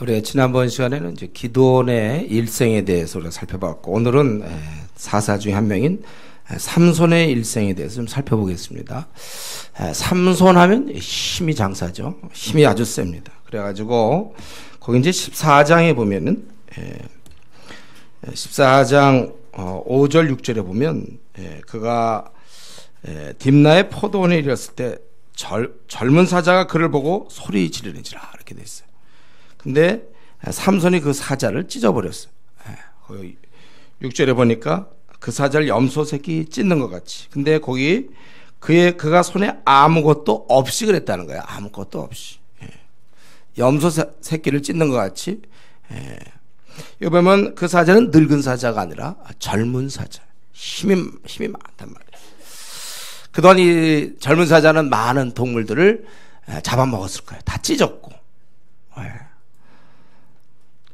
우리 지난번 시간에는 이제 기드온의 일생에 대해서 우리가 살펴봤고, 오늘은 사사 중에 한 명인 삼손의 일생에 대해서 좀 살펴보겠습니다. 삼손 하면 힘이 장사죠. 힘이 아주 셉니다. 그래가지고 거기 이제 14장에 보면은 14장 5절 6절에 보면 그가 딥나의 포도원에 이르렀을 때 젊은 사자가 그를 보고 소리 지르는지라 이렇게 돼 있어요. 근데 삼손이 그 사자를 찢어버렸어요. 거기 6절에 보니까 그 사자를 염소 새끼 찢는 것 같이. 근데 거기 그가 손에 아무것도 없이 그랬다는 거예요. 아무것도 없이. 염소 새끼를 찢는 것 같이. 여기 보면 그 사자는 늙은 사자가 아니라 젊은 사자. 힘이 많단 말이에요. 그동안 이 젊은 사자는 많은 동물들을 잡아먹었을 거예요. 다 찢었고.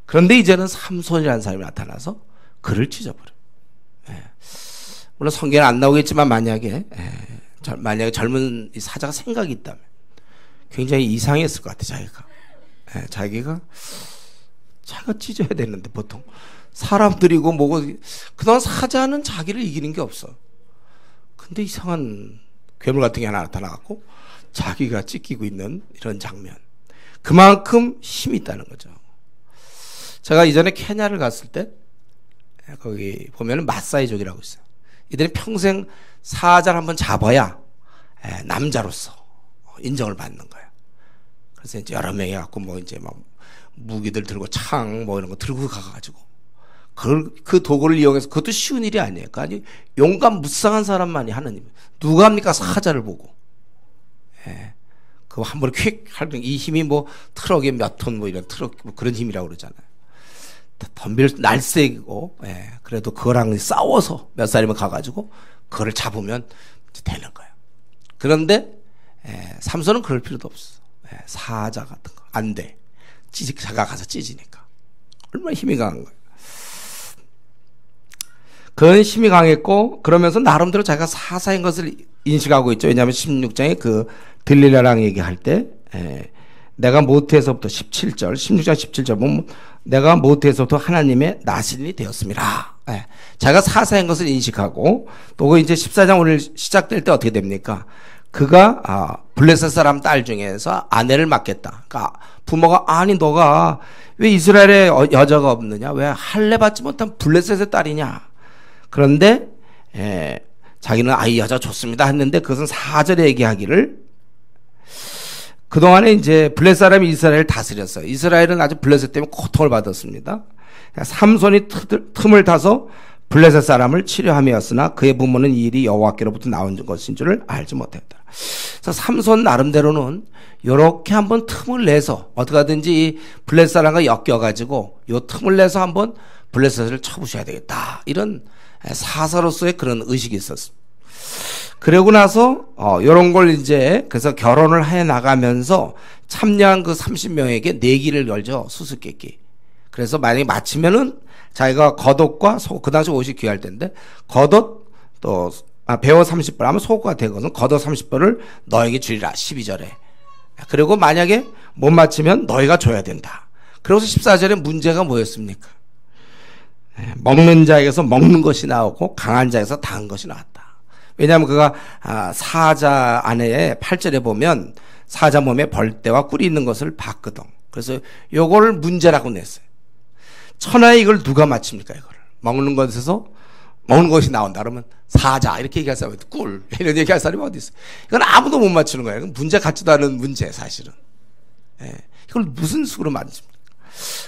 그런데 이제는 삼손이라는 사람이 나타나서 그를 찢어버려요. 물론 성경에 안 나오겠지만 만약에 젊은 이 사자가 생각이 있다면 굉장히 이상했을 것 같아요. 자기가 찢어야 되는데 보통 사람들이고 뭐고 그동안 사자는 자기를 이기는 게 없어. 근데 이상한 괴물 같은 게 하나 나타나갖고 자기가 찢기고 있는 이런 장면. 그만큼 힘이 있다는 거죠. 제가 이전에 케냐를 갔을 때 거기 보면은 마사이족이라고 있어요. 이들이 평생 사자를 한번 잡아야 남자로서 인정을 받는 거예요. 그래서 이제 여러 명이 갖고 뭐 이제 막 무기들 들고 창 뭐 이런 거 들고 가가지고 그 도구를 이용해서 그것도 쉬운 일이 아니에요. 아니 용감 무쌍한 사람만이 하는 일. 누가 합니까? 사자를 보고. 그거 한 번에 퀵 할 이 힘이 뭐 트럭에 몇 톤 뭐 이런 트럭 뭐 그런 힘이라고 그러잖아요. 덤빌 날쌔고, 그래도 그거랑 싸워서 몇 살이면 가가지고 그걸 잡으면 되는 거예요. 그런데 삼손은 그럴 필요도 없어. 사자 같은 거 안 돼. 자가 가서 찢으니까 얼마나 힘이 강한 거예요. 그건 힘이 강했고 그러면서 나름대로 자기가 사사인 것을 인식하고 있죠. 왜냐하면 16장에 그 들릴라랑 얘기할 때 내가 모태에서부터 17절 16장 17절 보면 내가 모태에서부터 하나님의 나신이 되었습니다. 자기가 사사인 것을 인식하고 또 이제 14장 오늘 시작될 때 어떻게 됩니까? 그가 블레셋 사람 딸 중에서 아내를 맡겠다. 그러니까 부모가 아니 너가 왜 이스라엘에 여자가 없느냐? 왜 할례 받지 못한 블레셋의 딸이냐? 그런데 자기는 아이 여자 좋습니다 했는데 그것은 4절에 얘기하기를 그동안에 이제 블레셋 사람이 이스라엘을 다스렸어요. 이스라엘은 아주 블레셋 때문에 고통을 받았습니다. 삼손이 틈을 타서 블레셋 사람을 치료함이었으나 그의 부모는 이 일이 여호와께로부터 나온 것인 줄을 알지 못했다. 그래서 삼손 나름대로는 이렇게 한번 틈을 내서 어떻게 하든지 이 블레셋 사람과 엮여가지고 요 틈을 내서 한번 블레셋을 쳐부셔야 되겠다. 이런 사사로서의 그런 의식이 있었습니다. 그러고 나서 이런 걸 이제 그래서 결혼을 해 나가면서 참여한 그 30명에게 내기를 걸죠. 수수께끼. 그래서 만약에 마치면은 자기가 겉옷과 속, 그 당시 옷이 귀할 때인데 겉옷 또 배워 30벌 하면 속옷가 되거든. 겉옷 30벌을 너에게 주리라 12절에. 그리고 만약에 못 마치면 너희가 줘야 된다. 그래서 14절에 문제가 뭐였습니까? 먹는 자에게서 먹는 것이 나오고 강한 자에게서 당한 것이 나왔다. 왜냐하면 그가 사자 안에 8절에 보면 사자 몸에 벌떼와 꿀이 있는 것을 봤거든. 그래서 요거를 문제라고 냈어요. 천하에 이걸 누가 맞춥니까? 이거를 먹는 것에서 먹는 것이 나온다 그러면 사자 이렇게 얘기할 사람이 꿀 이런 얘기할 사람이 어디 있어요? 이건 아무도 못 맞추는 거예요. 이건 문제 같지도 않은 문제 사실은. 이걸 무슨 수로 맞춥니까?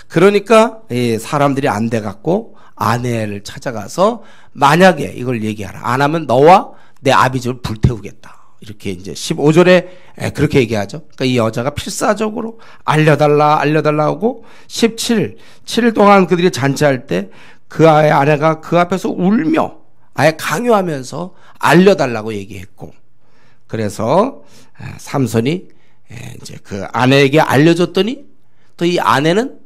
그러니까 사람들이 안 돼 갖고 아내를 찾아가서 만약에 이걸 얘기하라. 안 하면 너와 내 아비집을 불태우겠다. 이렇게 이제 15절에 그렇게 얘기하죠. 그러니까 이 여자가 필사적으로 알려달라 하고 7일 동안 그들이 잔치할 때 그 아내가 그 앞에서 울며 아예 강요하면서 알려달라고 얘기했고 그래서 삼손이 이제 그 아내에게 알려줬더니 또 이 아내는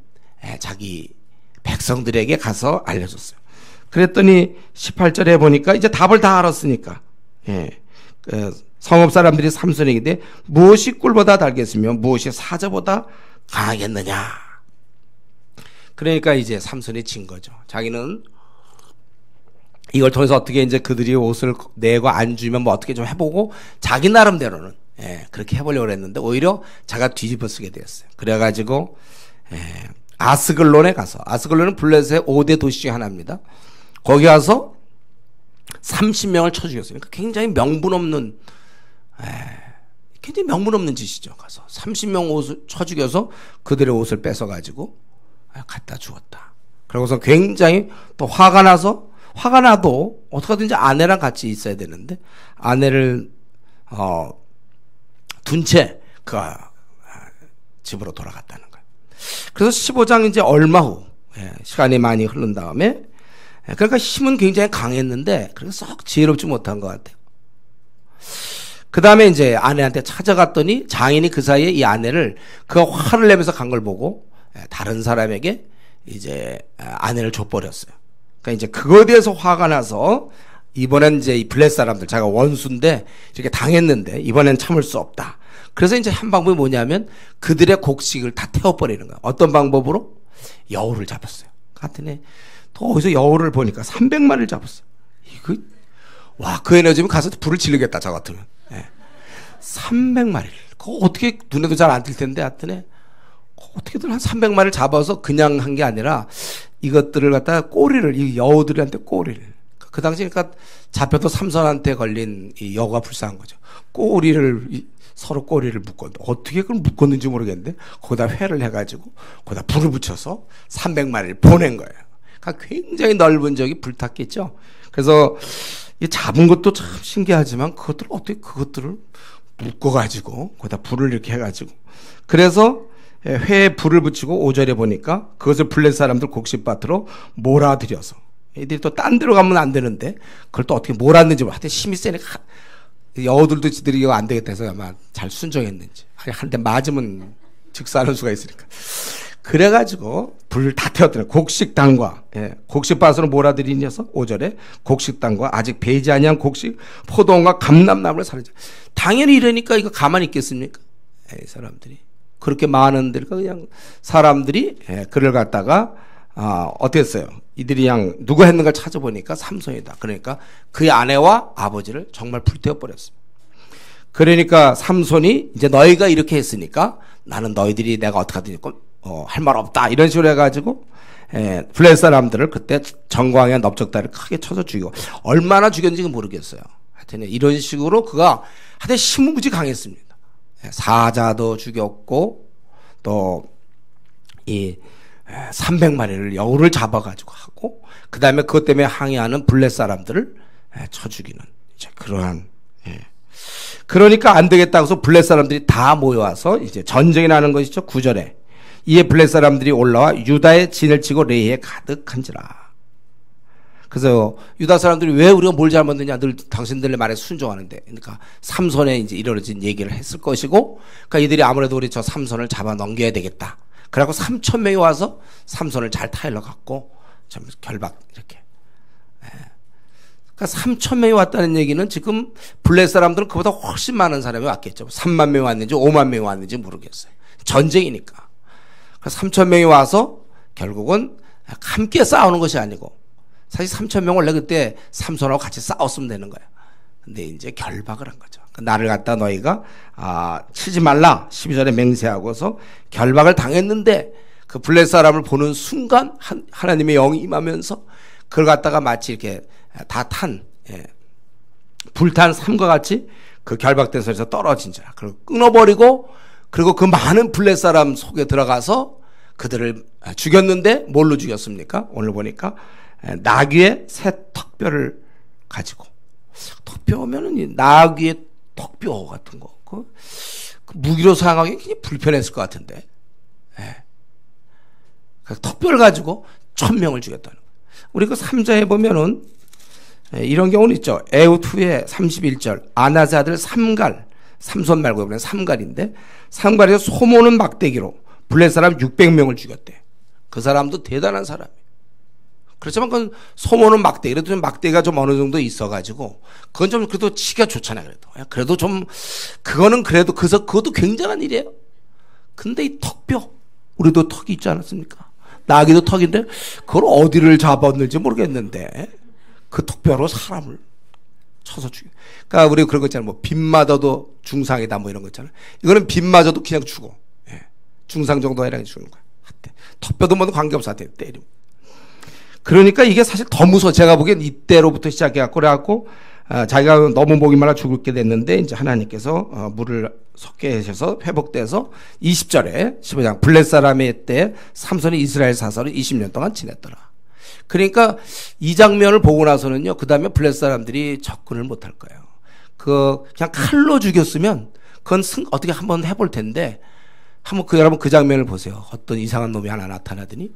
자기 백성들에게 가서 알려줬어요. 그랬더니 18절에 보니까 이제 답을 다 알았으니까 성읍 사람들이 삼손에게 무엇이 꿀보다 달겠으며 무엇이 사자보다 강하겠느냐. 그러니까 이제 삼손이 진 거죠. 자기는 이걸 통해서 어떻게 이제 그들이 옷을 내고 안 주면 뭐 어떻게 좀 해보고 자기 나름대로는 그렇게 해보려고 했는데 오히려 자기가 뒤집어 쓰게 되었어요. 그래가지고 아스글론에 가서, 아스글론은 블레셋의 5대 도시 중에 하나입니다. 거기 가서 30명을 쳐 죽였어요. 그러니까 굉장히 명분 없는 짓이죠. 가서 30명 옷을 쳐 죽여서 그들의 옷을 뺏어가지고 갖다 주었다. 그러고서 굉장히 또 화가 나도 어떻게든지 아내랑 같이 있어야 되는데 아내를 둔 채 그 집으로 돌아갔다는 거예요. 그래서 15장 이제 얼마 후 시간이 많이 흐른 다음에 그러니까 힘은 굉장히 강했는데 그래서 썩 지혜롭지 못한 것 같아요. 그 다음에 이제 아내한테 찾아갔더니 장인이 그 사이에 이 아내를 그가 화를 내면서 간 걸 보고 다른 사람에게 이제 아내를 줘버렸어요. 그러니까 이제 그거에 대해서 화가 나서 이번엔 이제 이 블레셋 사람들 자기가 원수인데 이렇게 당했는데 이번엔 참을 수 없다. 그래서 이제 한 방법이 뭐냐면 그들의 곡식을 다 태워버리는 거야. 어떤 방법으로? 여우를 잡았어요. 같은 또 어디서 여우를 보니까 300마리를 잡았어요. 이거 그 에너지면 가서 불을 지르겠다 저 같으면. 300마리를. 그거 어떻게 눈에도 잘 안 띌 텐데 하여튼 어떻게든 한 300마리를 잡아서 그냥 한 게 아니라 이것들을 갖다가 꼬리를 이 여우들한테 꼬리를 그 당시 그러니까 잡혀도 삼손한테 걸린 이 여우가 불쌍한 거죠. 서로 꼬리를 묶었는데 어떻게 그걸 묶었는지 모르겠는데 거기다 회를 해가지고 거기다 불을 붙여서 300마리를 보낸 거예요. 그러니까 굉장히 넓은 적이 불탔겠죠. 그래서 이 잡은 것도 참 신기하지만 그것들을 묶어가지고 거기다 불을 이렇게 해가지고 그래서 회에 불을 붙이고 5절에 보니까 그것을 블레셋 사람들 곡식밭으로 몰아들여서 애들이 또 딴 데로 가면 안 되는데 그걸 또 어떻게 몰았는지 하여튼 힘이 세니까 여우들도 지들이 이거 안 되겠다 해서 아마 잘 순종했는지 한 대 맞으면 즉사하는 수가 있으니까 그래가지고 불을 다 태웠더니 곡식단과 곡식밭으로 몰아들인 녀석 5절에 곡식단과 아직 배지 아니한 곡식 포도원과 감람나무를 사라져. 당연히 이러니까 이거 가만히 있겠습니까? 이 사람들이 그렇게 많은 데가 그냥 사람들이 그를 갖다가 어떻게 했어요? 이들이 그냥 누가 했는가 찾아보니까 삼손이다. 그러니까 그의 아내와 아버지를 정말 불태워 버렸습니다. 그러니까 삼손이 이제 너희가 이렇게 했으니까 나는 너희들이 내가 어떻게 하든 할 말 없다 이런 식으로 해가지고 블레셋 사람들을 그때 정광의 넓적다리를 크게 쳐서 죽이고 얼마나 죽였는지 모르겠어요. 하여튼 이런 식으로 그가 하여튼 힘은 무지 강했습니다. 사자도 죽였고 또 이 300마리를 여우를 잡아가지고 하고 그 다음에 그것 때문에 항의하는 블레셋 사람들을 쳐 죽이는 이제 그러한 그러니까 안 되겠다고 해서 블레셋 사람들이 다 모여와서 이제 전쟁이 나는 것이죠. 9절에 이에 블레셋 사람들이 올라와 유다의 진을 치고 레이에 가득한지라. 그래서 유다 사람들이 왜 우리가 뭘 잘못했느냐 늘 당신들의 말에 순종하는데 그러니까 삼손에 이제 이르러진 얘기를 했을 것이고 그러니까 이들이 아무래도 우리 저 삼손을 잡아 넘겨야 되겠다. 그래갖고 3,000명이 와서 삼손을 잘 타일러 갖고 좀 결박 이렇게. 그러니까 3,000명이 왔다는 얘기는 지금 블레셋 사람들은 그보다 훨씬 많은 사람이 왔겠죠. 3만 명이 왔는지 5만 명이 왔는지 모르겠어요. 전쟁이니까. 그래서 3,000명이 와서 결국은 함께 싸우는 것이 아니고 사실 3,000명 원래 그때 삼손하고 같이 싸웠으면 되는 거야. 근데 이제 결박을 한 거죠. 나를 갖다 너희가 치지 말라 12절에 맹세하고서 결박을 당했는데 그 블레셋 사람을 보는 순간 하나님의 영이 임하면서 그걸 갖다가 마치 이렇게 다 불탄 삶과 같이 그 결박된 소리에서 떨어진지라. 그리고 끊어버리고 그리고 그 많은 블레셋 사람 속에 들어가서 그들을 죽였는데 뭘로 죽였습니까? 오늘 보니까 나귀의 새 턱뼈를 가지고 턱뼈면은 나귀의 턱뼈 같은 거 그 무기로 사용하기 굉장히 불편했을 것 같은데 턱뼈를 가지고 1,000명을 죽였다는 거예요. 우리 그 3자에 보면은 이런 경우는 있죠. 에훗 후에 31절 아나스 아들 삼갈 삼손 말고 이번엔 삼갈인데 삼갈에서 소모는 막대기로 블레셋 사람 600명을 죽였대. 그 사람도 대단한 사람이에요. 그렇지만 그건 소모는 막대기. 그래도 좀 막대기가 좀 어느 정도 있어가지고 그건 좀 그래도 치기가 좋잖아요. 그래도 좀 그거는 그래도 그것도 굉장한 일이에요. 근데 이 턱뼈 우리도 턱이 있지 않았습니까? 나귀도 턱인데 그걸 어디를 잡았는지 모르겠는데 그 턱뼈로 사람을 쳐서 죽여. 그러니까 우리 그런 거 있잖아요. 뭐 빗 맞아도 중상이다 뭐 이런 거 있잖아요. 이거는 빗 맞아도 그냥 죽어. 예. 중상 정도 해랑이 죽는 거야. 턱뼈도 뭐도 관계없어. 때리면. 그러니까 이게 사실 더 무서워. 제가 보기엔 이때로부터 시작해갖고 그래갖고 자기가 너무 목이 말라 죽게 됐는데 이제 하나님께서 물을 섞게 하셔서 회복돼서 20절에 15장 블레셋 사람의 때 삼손이 이스라엘 사사로 20년 동안 지냈더라. 그러니까 이 장면을 보고 나서는요, 그 다음에 블레셋 사람들이 접근을 못할 거예요. 그냥 칼로 죽였으면 그건 어떻게 한번 해볼 텐데 한번 여러분 그 장면을 보세요. 어떤 이상한 놈이 하나 나타나더니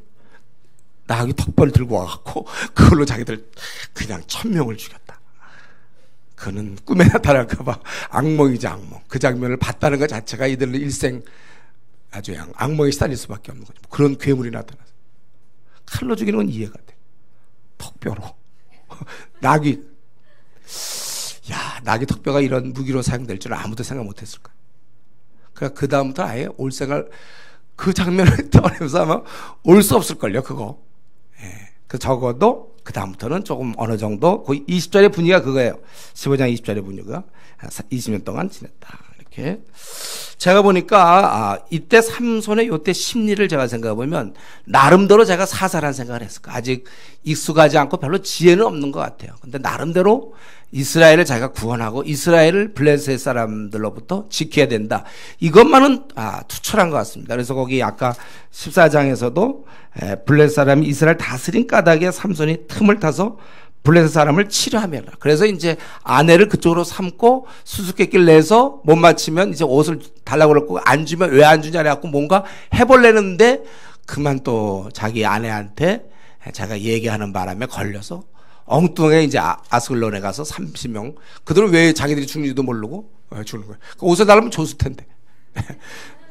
나귀 턱벌을 들고 와갖고 그걸로 자기들 그냥 1000명을 죽였다. 그는 꿈에 나타날까봐 악몽이지 악몽. 그 장면을 봤다는 것 자체가 이들 일생 아주 악몽에 시달릴 수밖에 없는 거죠. 그런 괴물이 나타나서 칼로 죽이는 건 이해가 돼. 턱뼈로 나귀 턱뼈가 이런 무기로 사용될 줄은 아무도 생각 못했을 거야. 그러니까 그 다음부터 아예 올 생활 그 장면을 떠내면서 아마 올 수 없을걸요 그거. 예. 그 적어도 그 다음부터는 조금 어느 정도 거의 20절의 분위기가 그거예요. 15장 20절의 분위기가 20년 동안 지냈다. 이렇게 제가 보니까 이때 삼손의 요때 심리를 제가 생각해 보면 나름대로 제가 사사란 생각을 했을 거예요. 아직 익숙하지 않고 별로 지혜는 없는 것 같아요. 근데 나름대로 이스라엘을 자기가 구원하고 이스라엘을 블레셋 사람들로부터 지켜야 된다. 이것만은 투철한 것 같습니다. 그래서 거기 아까 14장에서도 블레셋 사람이 이스라엘 다스린 까닭에 삼손이 틈을 타서 블레셋 사람을 치료하며. 그래서 이제 아내를 그쪽으로 삼고 수수께끼를 내서 못 맞히면 이제 옷을 달라고 그랬고 안 주면 왜 안 주냐 해갖고 뭔가 해보려는데 그만 또 자기 아내한테 자기가 얘기하는 바람에 걸려서 엉뚱하게 이제 아스글론에 가서 30명 그들은 왜 자기들이 죽는지도 모르고 죽는 거예요. 그 옷을 달라면 줬을 텐데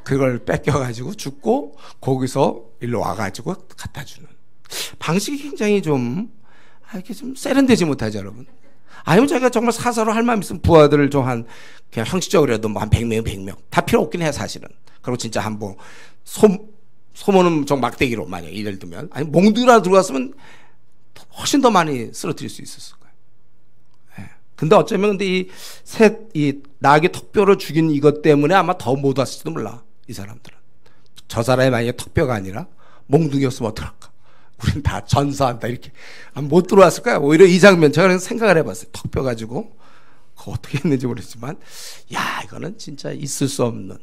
그걸 뺏겨가지고 죽고 거기서 일로 와가지고 갖다 주는 방식이 굉장히 이렇게 좀 세련되지 못하죠, 여러분. 아니면 자기가 정말 사사로 할 마음 있으면 부하들을 좀 그냥 형식적으로라도 뭐 한 100명, 100명. 다 필요 없긴 해, 사실은. 그리고 진짜 소모는 좀 막대기로 만약 예를 들면. 아니, 몽둥이라 들어갔으면 훨씬 더 많이 쓰러뜨릴 수 있었을 거예요. 예. 근데 어쩌면 이 나귀 턱뼈로 죽인 이것 때문에 아마 더 못 왔을지도 몰라, 이 사람들은. 저 사람이 만약에 턱뼈가 아니라 몽둥이였으면 어떡할까? 우린 다 전사한다 이렇게 못 들어왔을까요? 오히려 이 장면 제가 생각을 해봤어요. 턱뼈 가지고 그거 어떻게 했는지 모르겠지만 이거는 진짜 있을 수 없는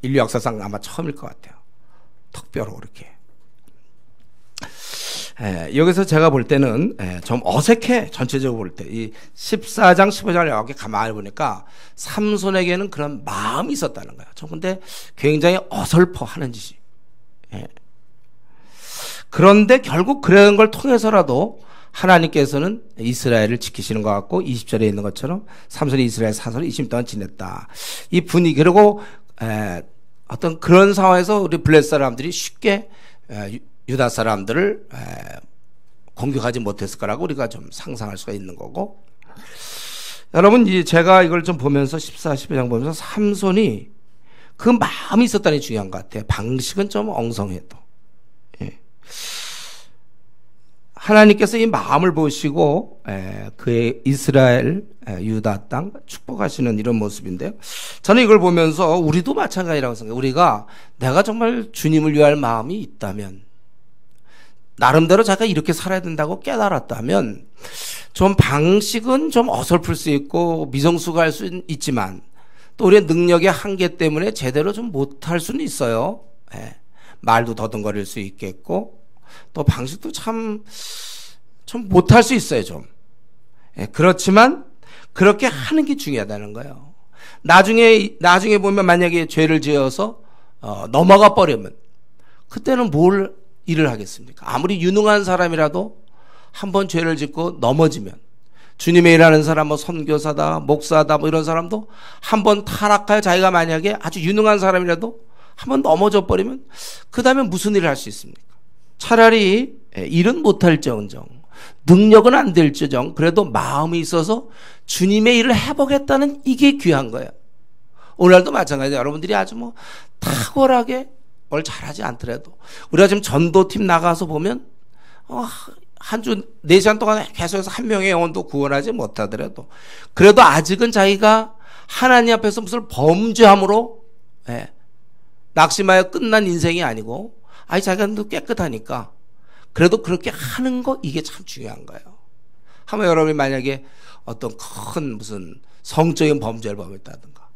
인류 역사상 아마 처음일 것 같아요. 턱뼈로 이렇게. 여기서 제가 볼 때는 좀 어색해. 전체적으로 볼 때 이 14장 15장을 이렇게 가만히 보니까 삼손에게는 그런 마음이 있었다는 거예요. 근데 굉장히 어설퍼 하는 짓이. 그런데 결국 그런 걸 통해서라도 하나님께서는 이스라엘을 지키시는 것 같고 20절에 있는 것처럼 삼손이 이스라엘 사사로 20년 동안 지냈다. 이 분위기 그리고 어떤 그런 상황에서 우리 블레셋 사람들이 쉽게 유다 사람들을 공격하지 못했을 거라고 우리가 좀 상상할 수가 있는 거고 여러분 제가 이걸 좀 보면서 14, 15장 보면서 삼손이 그 마음이 있었다는 게 중요한 것 같아요. 방식은 좀 엉성해도. 하나님께서 이 마음을 보시고 그의 이스라엘 유다 땅 축복하시는 이런 모습인데요. 저는 이걸 보면서 우리도 마찬가지라고 생각해요. 우리가 내가 정말 주님을 위할 마음이 있다면 나름대로 자기가 이렇게 살아야 된다고 깨달았다면 좀 방식은 좀 어설플 수 있고 미성숙할 수 있지만 또 우리의 능력의 한계 때문에 제대로 좀 못할 수는 있어요. 말도 더듬거릴 수 있겠고 또 방식도 좀 못할 수 있어요, 좀. 그렇지만 그렇게 하는 게 중요하다는 거예요. 나중에 보면 만약에 죄를 지어서 넘어가 버리면 그때는 뭘 일을 하겠습니까? 아무리 유능한 사람이라도 한번 죄를 짓고 넘어지면 주님의 일하는 사람 뭐 선교사다, 목사다 뭐 이런 사람도 한번 타락하여 자기가 만약에 아주 유능한 사람이라도 한번 넘어져 버리면 그 다음에 무슨 일을 할 수 있습니까? 차라리 일은 못할지언정 능력은 안 될지언정 그래도 마음이 있어서 주님의 일을 해보겠다는 이게 귀한 거예요. 오늘도 마찬가지예요. 여러분들이 아주 탁월하게 뭘 잘하지 않더라도 우리가 지금 전도팀 나가서 보면 한 주 4시간 동안 계속해서 한 명의 영혼도 구원하지 못하더라도 그래도 아직은 자기가 하나님 앞에서 무슨 범죄함으로 낙심하여 끝난 인생이 아니고 자기가 깨끗하니까 그래도 그렇게 하는 거 이게 참 중요한 거예요. 한번 여러분이 만약에 어떤 큰 무슨 성적인 범죄를 범했다든가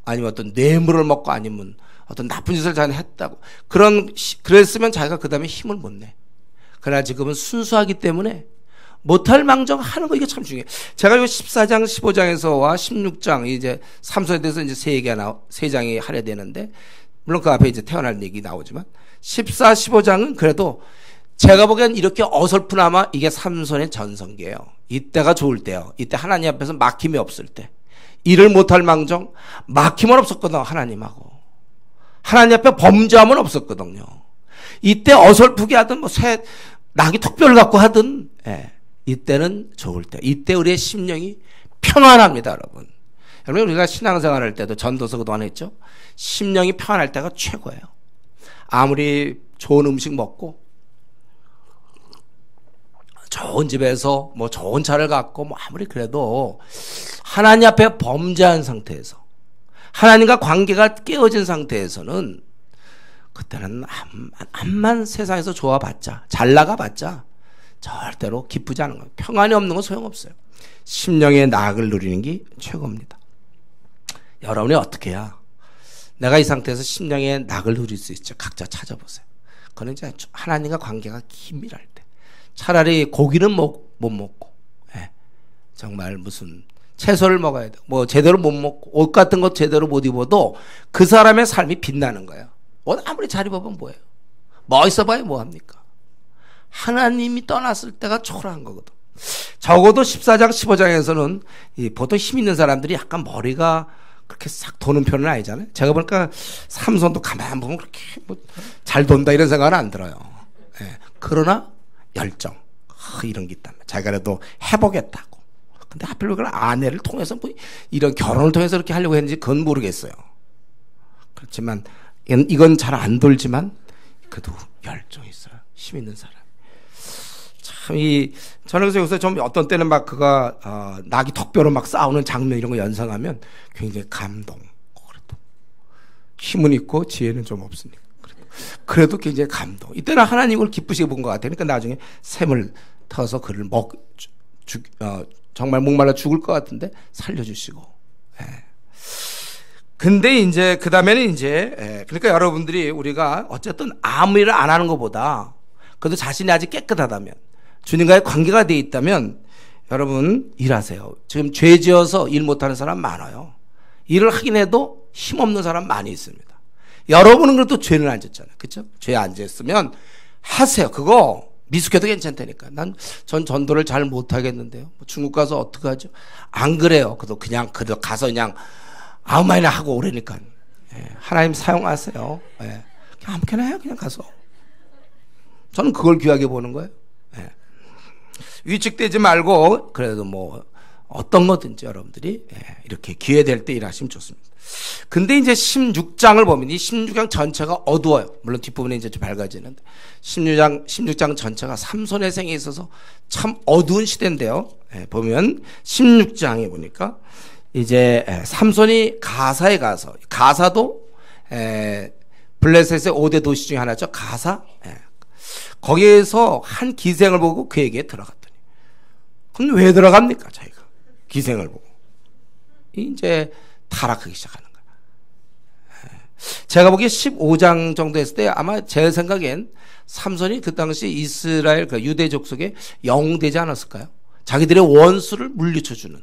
아니면 어떤 뇌물을 먹고 아니면 어떤 나쁜 짓을 자기가 했다고 그랬으면 자기가 그 다음에 힘을 못 내. 그러나 지금은 순수하기 때문에 못할 망정 하는 거 이게 참 중요해요. 제가 이 14장 15장에서와 16장 이제 삼손에 대해서 이제 세 장이 하려 되는데 물론 그 앞에 이제 태어날 얘기 나오지만 14, 15장은 그래도 제가 보기엔 이렇게 어설프나마 이게 삼손의 전성기예요. 이때가 좋을 때요. 이때 하나님 앞에서 막힘이 없을 때. 일을 못할 망정 막힘은 없었거든요. 하나님하고. 하나님 앞에 범죄함은 없었거든요. 이때 어설프게 하든 낙이 턱뼈를 갖고 하든 이때는 좋을 때. 이때 우리의 심령이 평안합니다. 여러분. 여러분 우리가 신앙생활 할 때도 전도서 그동안 했죠. 심령이 평안할 때가 최고예요. 아무리 좋은 음식 먹고 좋은 집에서 좋은 차를 갖고 아무리 그래도 하나님 앞에 범죄한 상태에서 하나님과 관계가 깨어진 상태에서는 그때는 암만 세상에서 좋아봤자 잘 나가봤자 절대로 기쁘지 않은 거예요. 평안이 없는 건 소용없어요. 심령의 낙을 누리는 게 최고입니다. 여러분이 어떻게 해야 내가 이 상태에서 심령의 낙을 누릴 수 있죠. 각자 찾아보세요. 그건 이제 하나님과 관계가 긴밀할 때 차라리 고기는 못 먹고 정말 무슨 채소를 먹어야 돼. 제대로 못 먹고 옷 같은 거 제대로 못 입어도 그 사람의 삶이 빛나는 거예요. 옷 아무리 잘 입어보면 뭐예요? 멋있어 봐야 뭐합니까? 하나님이 떠났을 때가 초라한 거거든. 적어도 14장 15장에서는 보통 힘 있는 사람들이 약간 머리가 그렇게 싹 도는 편은 아니잖아요. 제가 보니까 삼손도 가만 보면 그렇게 잘 돈다 이런 생각은 안 들어요. 그러나 열정 이런 게 있단 말이에요. 자기가 그래도 해보겠다고. 근데 하필 그걸 아내를 통해서 이런 결혼을 통해서 그렇게 하려고 했는지 그건 모르겠어요. 그렇지만 이건 잘 안 돌지만 그래도 열정이 있어요. 힘 있는 사람. 참 저는 그래서 요새 좀 어떤 때는 막 그가 낙이 턱뼈로 막 싸우는 장면 이런 거 연상하면 굉장히 감동. 그래도 힘은 있고 지혜는 좀 없으니까. 그래도 굉장히 감동. 이때는 하나님을 기쁘시게 본 것 같아요. 그러니까 나중에 샘을 터서 그를 정말 목말라 죽을 것 같은데 살려주시고. 근데 이제 그 다음에는 그러니까 여러분들이 우리가 어쨌든 아무 일을 안 하는 것보다 그래도 자신이 아직 깨끗하다면 주님과의 관계가 돼 있다면 여러분 일하세요. 지금 죄 지어서 일 못하는 사람 많아요. 일을 하긴 해도 힘없는 사람 많이 있습니다. 여러분은 그래도 죄는 안 졌잖아요. 그렇죠? 죄 안 졌으면 하세요. 그거 미숙해도 괜찮다니까. 전 전도를 잘 못하겠는데요. 중국 가서 어떡하죠? 안 그래요. 그래도 그냥 가서 그냥 아무 말이나 하고 오래니까. 하나님 사용하세요. 그냥 아무렇게나 해요. 그냥 가서. 저는 그걸 귀하게 보는 거예요. 위축되지 말고 그래도 어떤 거든지 여러분들이 이렇게 기회 될 때 일하시면 좋습니다. 근데 이제 16장을 보면 이 16장 전체가 어두워요. 물론 뒷부분에 이제 좀 밝아지는데 16장 전체가 삼손의 생에 있어서 참 어두운 시대인데요. 보면 16장에 보니까 이제 삼손이 가사에 가서 가사도 블레셋의 5대 도시 중에 하나죠. 가사. 거기에서 한 기생을 보고 그에게 들어갔더니 그럼 왜 들어갑니까? 자기가 기생을 보고 이제 타락하기 시작하는 거예요. 제가 보기에 15장 정도 했을 때 아마 제 생각엔 삼손이 그 당시 이스라엘 그 유대 족속에 영웅되지 않았을까요? 자기들의 원수를 물리쳐주는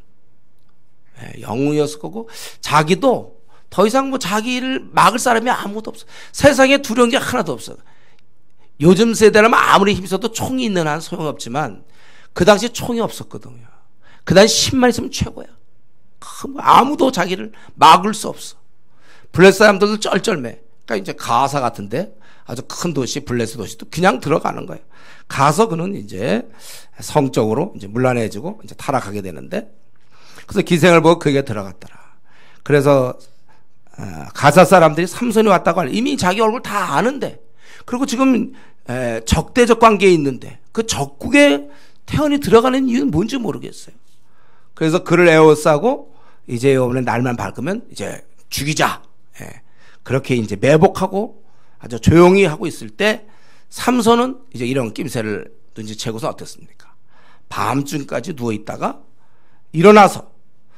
영웅이었을 거고 자기도 더 이상 자기를 막을 사람이 아무도 없어. 세상에 두려운 게 하나도 없어. 요즘 세대라면 아무리 힘써도 총이 있는 한 소용없지만 그 당시 총이 없었거든요. 그 당시 10만 있으면 최고야. 아무도 자기를 막을 수 없어. 블레셋 사람들도 쩔쩔매. 그러니까 이제 가사 같은데 아주 큰 도시 블레셋 도시도 그냥 들어가는 거예요. 가서 그는 이제 성적으로 이제 문란해지고 이제 타락하게 되는데 그래서 기생을 보고 그에게 들어갔더라. 그래서 가사 사람들이 삼손이 왔다고 하는 이미 자기 얼굴 다 아는데 그리고 지금 적대적 관계에 있는데 그 적국에 태연이 들어가는 이유는 뭔지 모르겠어요. 그래서 그를 에워싸고 이제 이번에 날만 밝으면 이제 죽이자. 그렇게 이제 매복하고 아주 조용히 하고 있을 때 삼손은 이제 이런 낌새를 눈치채고서 어땠습니까? 밤중까지 누워 있다가 일어나서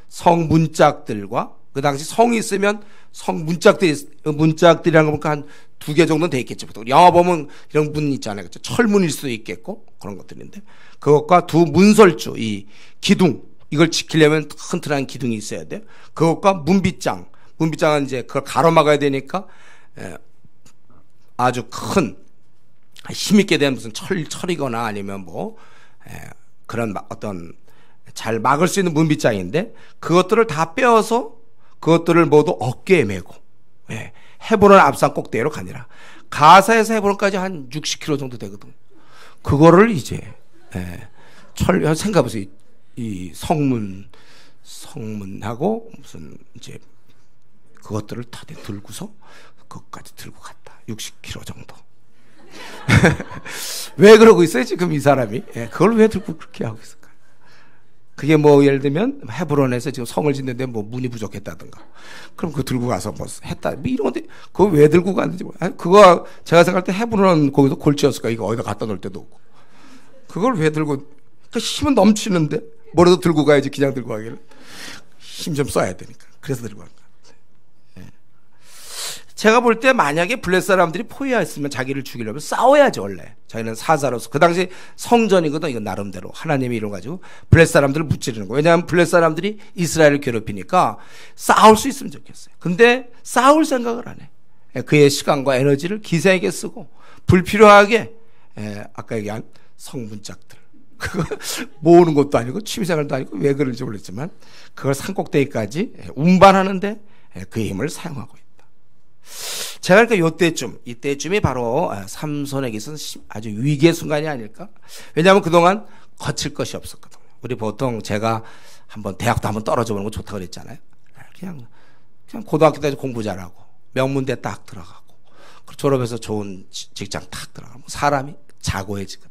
성 문짝들과 그 당시 성이 있으면 성 문짝들이라는 거 보니까 한 2개 정도는 돼 있겠죠. 보통 영화 보면 이런 문 있잖아요. 그렇죠? 철문일 수도 있겠고 그런 것들인데 그것과 두 문설주, 이 기둥 이걸 지키려면 튼튼한 기둥이 있어야 돼요. 그것과 문빗장은 이제 그걸 가로막아야 되니까 아주 큰 힘있게 된 무슨 철이거나 아니면 뭐 그런 어떤 잘 막을 수 있는 문빗장인데 그것들을 다 빼어서 그것들을 모두 어깨에 메고 헤브론 앞산 꼭대기로 가니라. 가사에서 헤브론까지 한 60km 정도 되거든. 그거를 이제 생각해보세요. 이 성문하고 무슨 이제 그것들을 다 들고서 그것까지 들고 갔다. 60km 정도. 왜 그러고 있어요 지금 이 사람이? 그걸 왜 들고 그렇게 하고 있을까? 그게 뭐 예를 들면 헤브론에서 지금 성을 짓는데 뭐 문이 부족했다든가 그럼 그거 들고 가서 뭐 했다 뭐 이런 건데 그거 왜 들고 갔는지 그거 제가 생각할 때 헤브론 거기서 골치였을까? 이거 어디다 갖다 놓을 때도 없고 그걸 왜 들고 그 힘은 넘치는데 뭐라도 들고 가야지 그냥 들고 가기를 힘 좀 써야 되니까 그래서 들고 간 거야. 제가 볼 때 만약에 블레셋 사람들이 포위했으면 자기를 죽이려면 싸워야지 원래. 자기는 사자로서 그 당시 성전이거든. 이건 나름대로 하나님이 이뤄가지고 블레셋 사람들을 무찌르는 거예요. 왜냐하면 블레셋 사람들이 이스라엘을 괴롭히니까 싸울 수 있으면 좋겠어요. 근데 싸울 생각을 안 해. 그의 시간과 에너지를 기생에게 쓰고 불필요하게 아까 얘기한 성문짝들 그거 모으는 것도 아니고 취미생활도 아니고 왜 그런지 모르겠지만 그걸 산꼭대기까지 운반하는데 그의 힘을 사용하고 있다. 제가 그러니까 이때쯤이 바로 삼손에게 있어서 아주 위기의 순간이 아닐까? 왜냐하면 그동안 거칠 것이 없었거든요. 우리 보통 제가 대학도 한번 떨어져 보는 거 좋다고 그랬잖아요. 그냥 고등학교 때 공부 잘하고 명문대 딱 들어가고 졸업해서 좋은 직장 딱 들어가고 사람이 자고해지거든.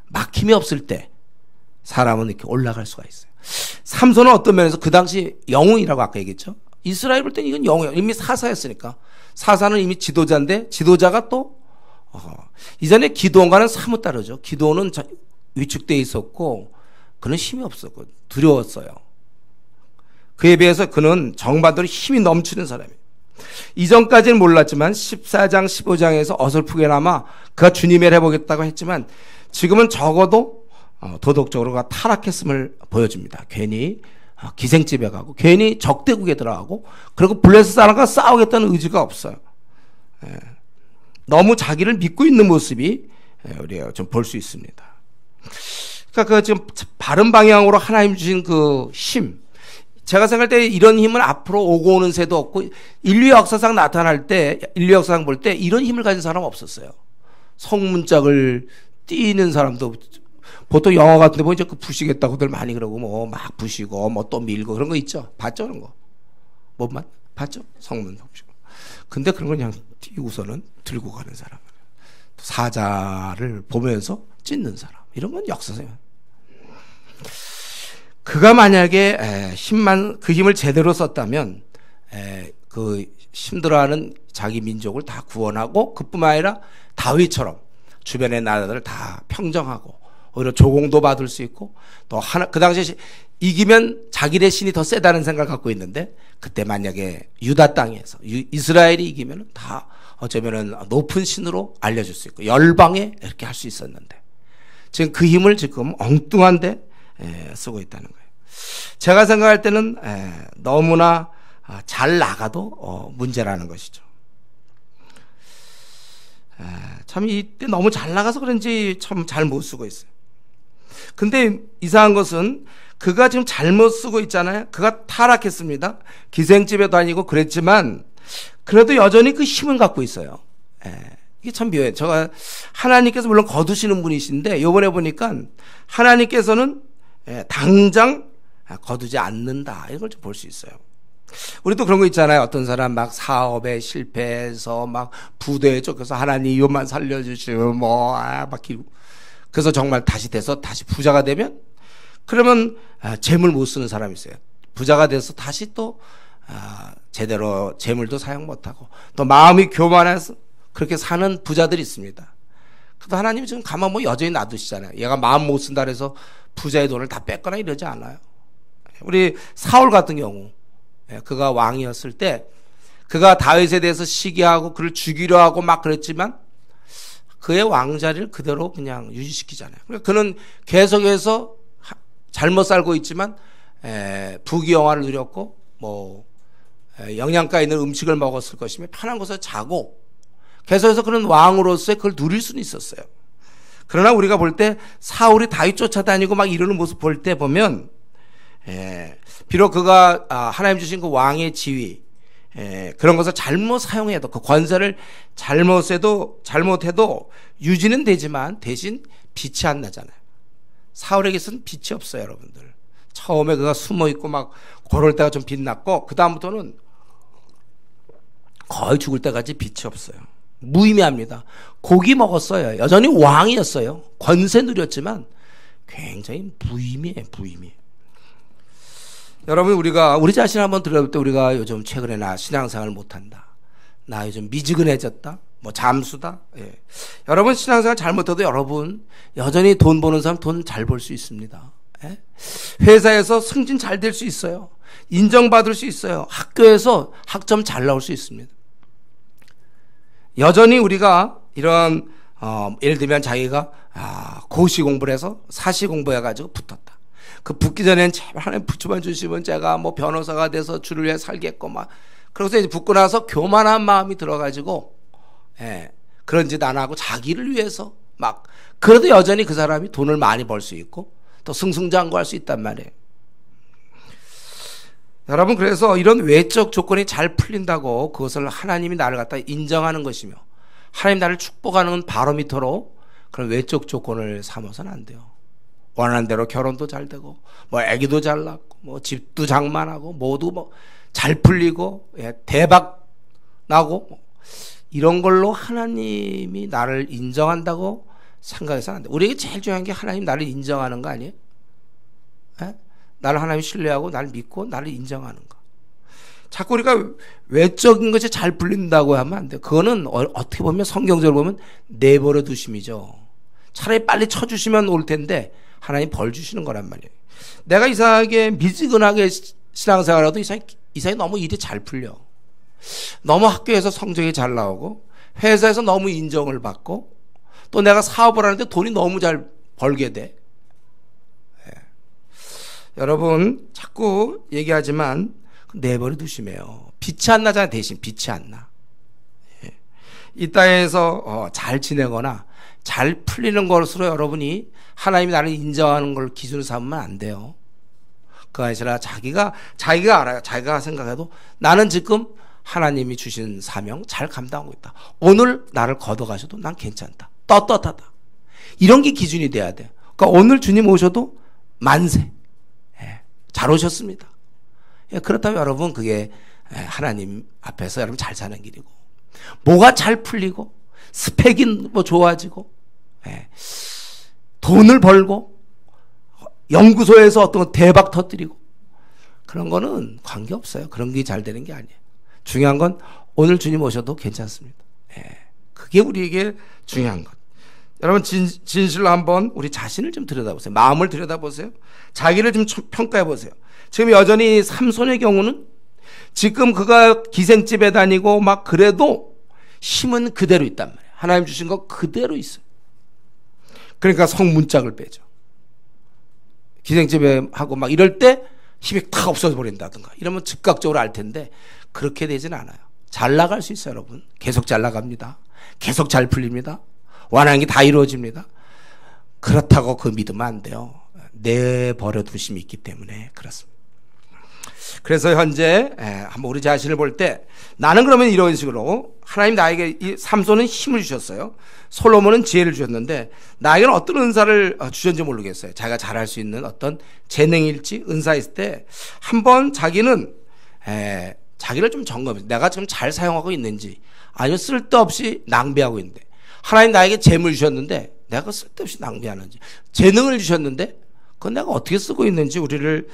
막힘이 없을 때 사람은 이렇게 올라갈 수가 있어요. 삼손은 어떤 면에서 그 당시 영웅이라고 아까 얘기했죠. 이스라엘 볼 때는 이건 영웅이야. 이미 사사였으니까. 사사는 이미 지도자인데 지도자가 또 이전에 기도원과는 사뭇 다르죠. 기도원은 위축되어 있었고 그는 힘이 없었고 두려웠어요. 그에 비해서 그는 정반대로 힘이 넘치는 사람이에요. 이전까지는 몰랐지만 14장 15장에서 어설프게나마 그가 주님을 해보겠다고 했지만 지금은 적어도 도덕적으로 타락했음을 보여줍니다. 괜히 기생집에 가고 괜히 적대국에 들어가고 그리고 블레셋 사람과 싸우겠다는 의지가 없어요. 너무 자기를 믿고 있는 모습이 우리가 좀 볼 수 있습니다. 그러니까 그 지금 바른 방향으로 하나님 주신 그 힘, 제가 생각할 때 이런 힘은 앞으로 오고 오는 새도 없고 인류 역사상 나타날 때 인류 역사상 볼 때 이런 힘을 가진 사람은 없었어요. 성문짝을 띄는 사람도 보통 영화 같은 데 보면 이제 그 부시겠다고들 많이 그러고 뭐 막 부시고 뭐 또 밀고 그런 거 있죠. 봤죠? 그런 거. 뭐만 봤죠? 성문 부시고. 근데 그런 거 그냥 띄우고서는 들고 가는 사람. 사자를 보면서 찢는 사람. 이런 건 역사세요. 그가 만약에 그 힘을 제대로 썼다면 그 힘들어하는 자기 민족을 다 구원하고 그뿐만 아니라 다윗처럼 주변의 나라들을 다 평정하고 오히려 조공도 받을 수 있고 또 그 당시에 이기면 자기네 신이 더 세다는 생각을 갖고 있는데 그때 만약에 유다 땅에서 이스라엘이 이기면 다 어쩌면은 높은 신으로 알려줄 수 있고 열방에 이렇게 할 수 있었는데 지금 그 힘을 지금 엉뚱한데 쓰고 있다는 거예요. 제가 생각할 때는 너무나 잘 나가도 문제라는 것이죠. 참 이때 너무 잘 나가서 그런지 참 잘 못 쓰고 있어요. 근데 이상한 것은 그가 지금 잘못 쓰고 있잖아요. 그가 타락했습니다. 기생집에 다니고 그랬지만 그래도 여전히 그 힘은 갖고 있어요. 이게 참 묘해요. 제가 하나님께서 물론 거두시는 분이신데 이번에 보니까 하나님께서는 당장 거두지 않는다. 이걸 좀 볼 수 있어요. 우리도 그런 거 있잖아요. 어떤 사람 막 사업에 실패해서 막 부도에 쫓겨서 하나님 이것만 살려주시고 막 기고. 그래서 정말 다시 돼서 다시 부자가 되면 그러면 재물 못 쓰는 사람이 있어요. 부자가 돼서 다시 또 제대로 재물도 사용 못하고 또 마음이 교만해서 그렇게 사는 부자들이 있습니다. 그래도 하나님이 지금 가만 뭐 여전히 놔두시잖아요. 얘가 마음 못 쓴다 해서 부자의 돈을 다 뺏거나 이러지 않아요. 우리 사울 같은 경우 그가 왕이었을 때 그가 다윗에 대해서 시기하고 그를 죽이려 하고 막 그랬지만 그의 왕자리를 그대로 그냥 유지시키잖아요. 그러니까 그는 계속해서 잘못 살고 있지만 부귀영화를 누렸고 뭐 영양가 있는 음식을 먹었을 것이며 편한 곳에 자고 계속해서 그런 왕으로서의 그걸 누릴 수는 있었어요. 그러나 우리가 볼 때 사울이 다윗 쫓아다니고 막 이러는 모습 볼 때 보면 비록 그가 하나님 주신 그 왕의 지위 그런 것을 잘못 사용해도 그 권세를 잘못해도 유지는 되지만 대신 빛이 안 나잖아요. 사울에게서는 빛이 없어요, 여러분들. 처음에 그가 숨어 있고 막 그럴 때가 좀 빛났고 그 다음부터는 거의 죽을 때까지 빛이 없어요. 무의미합니다. 고기 먹었어요. 여전히 왕이었어요. 권세 누렸지만 굉장히 무의미해요, 무의미. 여러분, 우리 자신 한번 들어볼 때 우리가 요즘 최근에 나 신앙생활을 못한다. 나 요즘 미지근해졌다. 뭐 잠수다. 여러분 신앙생활 잘못해도 여러분 여전히 돈 버는 사람 돈 잘 벌 수 있습니다. 회사에서 승진 잘 될 수 있어요. 인정받을 수 있어요. 학교에서 학점 잘 나올 수 있습니다. 여전히 우리가 이런 예를 들면 자기가 고시 공부를 해서 사시 공부해가지고 붙었다. 그 붙기 전엔 제발 하나님 붙여만 주시면 제가 뭐 변호사가 돼서 주를 위해 살겠고 막 그래서 이제 붙고 나서 교만한 마음이 들어가지고 그런 짓 안 하고 자기를 위해서 막 그래도 여전히 그 사람이 돈을 많이 벌 수 있고 또 승승장구할 수 있단 말이에요. 여러분 그래서 이런 외적 조건이 잘 풀린다고 그것을 하나님이 나를 갖다 인정하는 것이며 하나님 나를 축복하는 바로미터로 그런 외적 조건을 삼아서는 안 돼요. 원하는 대로 결혼도 잘 되고 뭐 아기도 잘 낳고 뭐 집도 장만하고 모두 뭐 잘 풀리고 대박 나고 이런 걸로 하나님이 나를 인정한다고 생각해서는 안 돼. 우리에게 제일 중요한 게 하나님 나를 인정하는 거 아니에요? 나를 하나님 신뢰하고 나를 믿고 나를 인정하는 거. 자꾸 우리가 외적인 것이 잘 풀린다고 하면 안 돼요. 그거는 어떻게 보면 성경적으로 보면 내버려 두심이죠. 차라리 빨리 쳐주시면 올 텐데 하나님 벌 주시는 거란 말이에요. 내가 이상하게 미지근하게 신앙생활하도 이상하게 너무 일이 잘 풀려. 너무 학교에서 성적이 잘 나오고 회사에서 너무 인정을 받고 또 내가 사업을 하는데 돈이 너무 잘 벌게 돼. 여러분 자꾸 얘기하지만 내버려 두시매요. 빛이 안 나잖아요. 대신 빛이 안 나. 이 땅에서 잘 지내거나 잘 풀리는 것으로 여러분이 하나님이 나를 인정하는 걸 기준으로 삼으면 안 돼요. 그거 아니라 자기가 알아요. 자기가 생각해도 나는 지금 하나님이 주신 사명 잘 감당하고 있다. 오늘 나를 걷어가셔도 난 괜찮다. 떳떳하다. 이런 게 기준이 돼야 돼. 그러니까 오늘 주님 오셔도 만세. 잘 오셨습니다. 그렇다면 여러분 그게 하나님 앞에서 여러분 잘 사는 길이고 뭐가 잘 풀리고 스펙이 뭐 좋아지고 돈을 벌고 연구소에서 어떤 대박 터뜨리고 그런 거는 관계없어요. 그런 게 잘 되는 게 아니에요. 중요한 건 오늘 주님 오셔도 괜찮습니다. 그게 우리에게 중요한 것. 여러분 진실로 한번 우리 자신을 좀 들여다보세요. 마음을 들여다보세요. 자기를 좀 평가해 보세요. 지금 여전히 삼손의 경우는 지금 그가 기생집에 다니고 막 그래도 힘은 그대로 있단 말이에요. 하나님 주신 거 그대로 있어요. 그러니까 성문짝을 빼죠. 기생집에 하고 막 이럴 때 힘이 탁 없어져 버린다든가 이러면 즉각적으로 알 텐데 그렇게 되진 않아요. 잘 나갈 수 있어요, 여러분. 계속 잘 나갑니다. 계속 잘 풀립니다. 원하는 게 다 이루어집니다. 그렇다고 그 믿으면 안 돼요. 내버려 두심이 있기 때문에 그렇습니다. 그래서 현재 한번 우리 자신을 볼 때 나는 그러면 이런 식으로 하나님 나에게 이 삼손은 힘을 주셨어요. 솔로몬은 지혜를 주셨는데 나에게는 어떤 은사를 주셨는지 모르겠어요. 자기가 잘할 수 있는 어떤 재능일지 은사있을 때 한번 자기는 자기를 좀 점검해. 내가 지금 잘 사용하고 있는지, 아니면 쓸데없이 낭비하고 있는데, 하나님 나에게 재물 주셨는데 내가 쓸데없이 낭비하는지, 재능을 주셨는데 그건 내가 어떻게 쓰고 있는지 우리를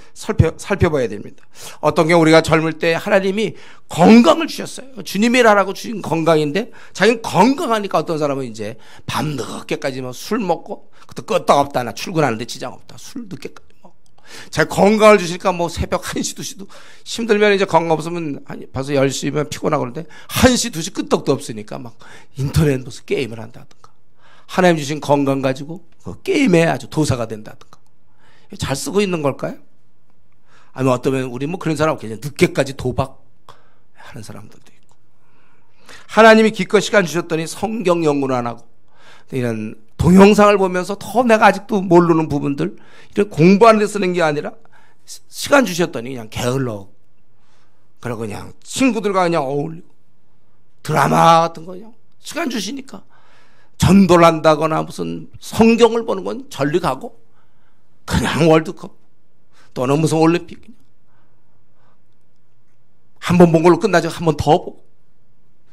살펴봐야 됩니다. 어떤 경우 우리가 젊을 때 하나님이 건강을 주셨어요. 주님이라고 주신 건강인데 자기는 건강하니까 어떤 사람은 이제 밤늦게까지 술 먹고, 그것도 끄떡없다, 나 출근하는데 지장 없다, 술 늦게까지 먹고. 자기 건강을 주시니까 뭐 새벽 1시 2시도 힘들면, 이제 건강 없으면 벌써 10시면 피곤하고 그러는데 1시 2시 끄떡도 없으니까 막 인터넷 무슨 게임을 한다든가, 하나님 주신 건강 가지고 그 게임에 아주 도사가 된다든가. 잘 쓰고 있는 걸까요? 아니면 어쩌면 우리 뭐 그런 사람 없겠냐, 늦게까지 도박하는 사람들도 있고. 하나님이 기껏 시간 주셨더니 성경 연구는 안 하고 이런 동영상을 보면서 더 내가 아직도 모르는 부분들, 이런 공부하는 데 쓰는 게 아니라 시간 주셨더니 그냥 게을러, 그리고 그냥 친구들과 그냥 어울리고 드라마 같은 거 그냥 시간 주시니까 전도를 한다거나 무슨 성경을 보는 건 전리 가고 그냥 월드컵 또는 무슨 올림픽, 한 번 본 걸로 끝나지 한 번 더 보고,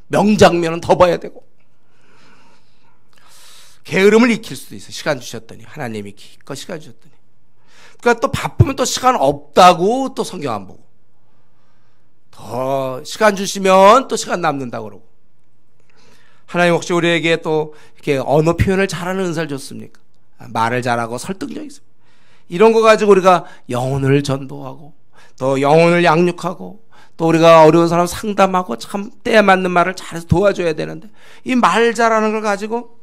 명장면은 더 봐야 되고. 게으름을 익힐 수도 있어요. 시간 주셨더니, 하나님이 기껏 시간 주셨더니. 그러니까 또 바쁘면 또 시간 없다고 또 성경 안 보고, 더 시간 주시면 또 시간 남는다고 그러고. 하나님 혹시 우리에게 또 이렇게 언어 표현을 잘하는 은사를 줬습니까? 말을 잘하고 설득력 있습니다. 이런 거 가지고 우리가 영혼을 전도하고 또 영혼을 양육하고 또 우리가 어려운 사람 상담하고 참 때에 맞는 말을 잘해서 도와줘야 되는데, 이 말 잘하는 걸 가지고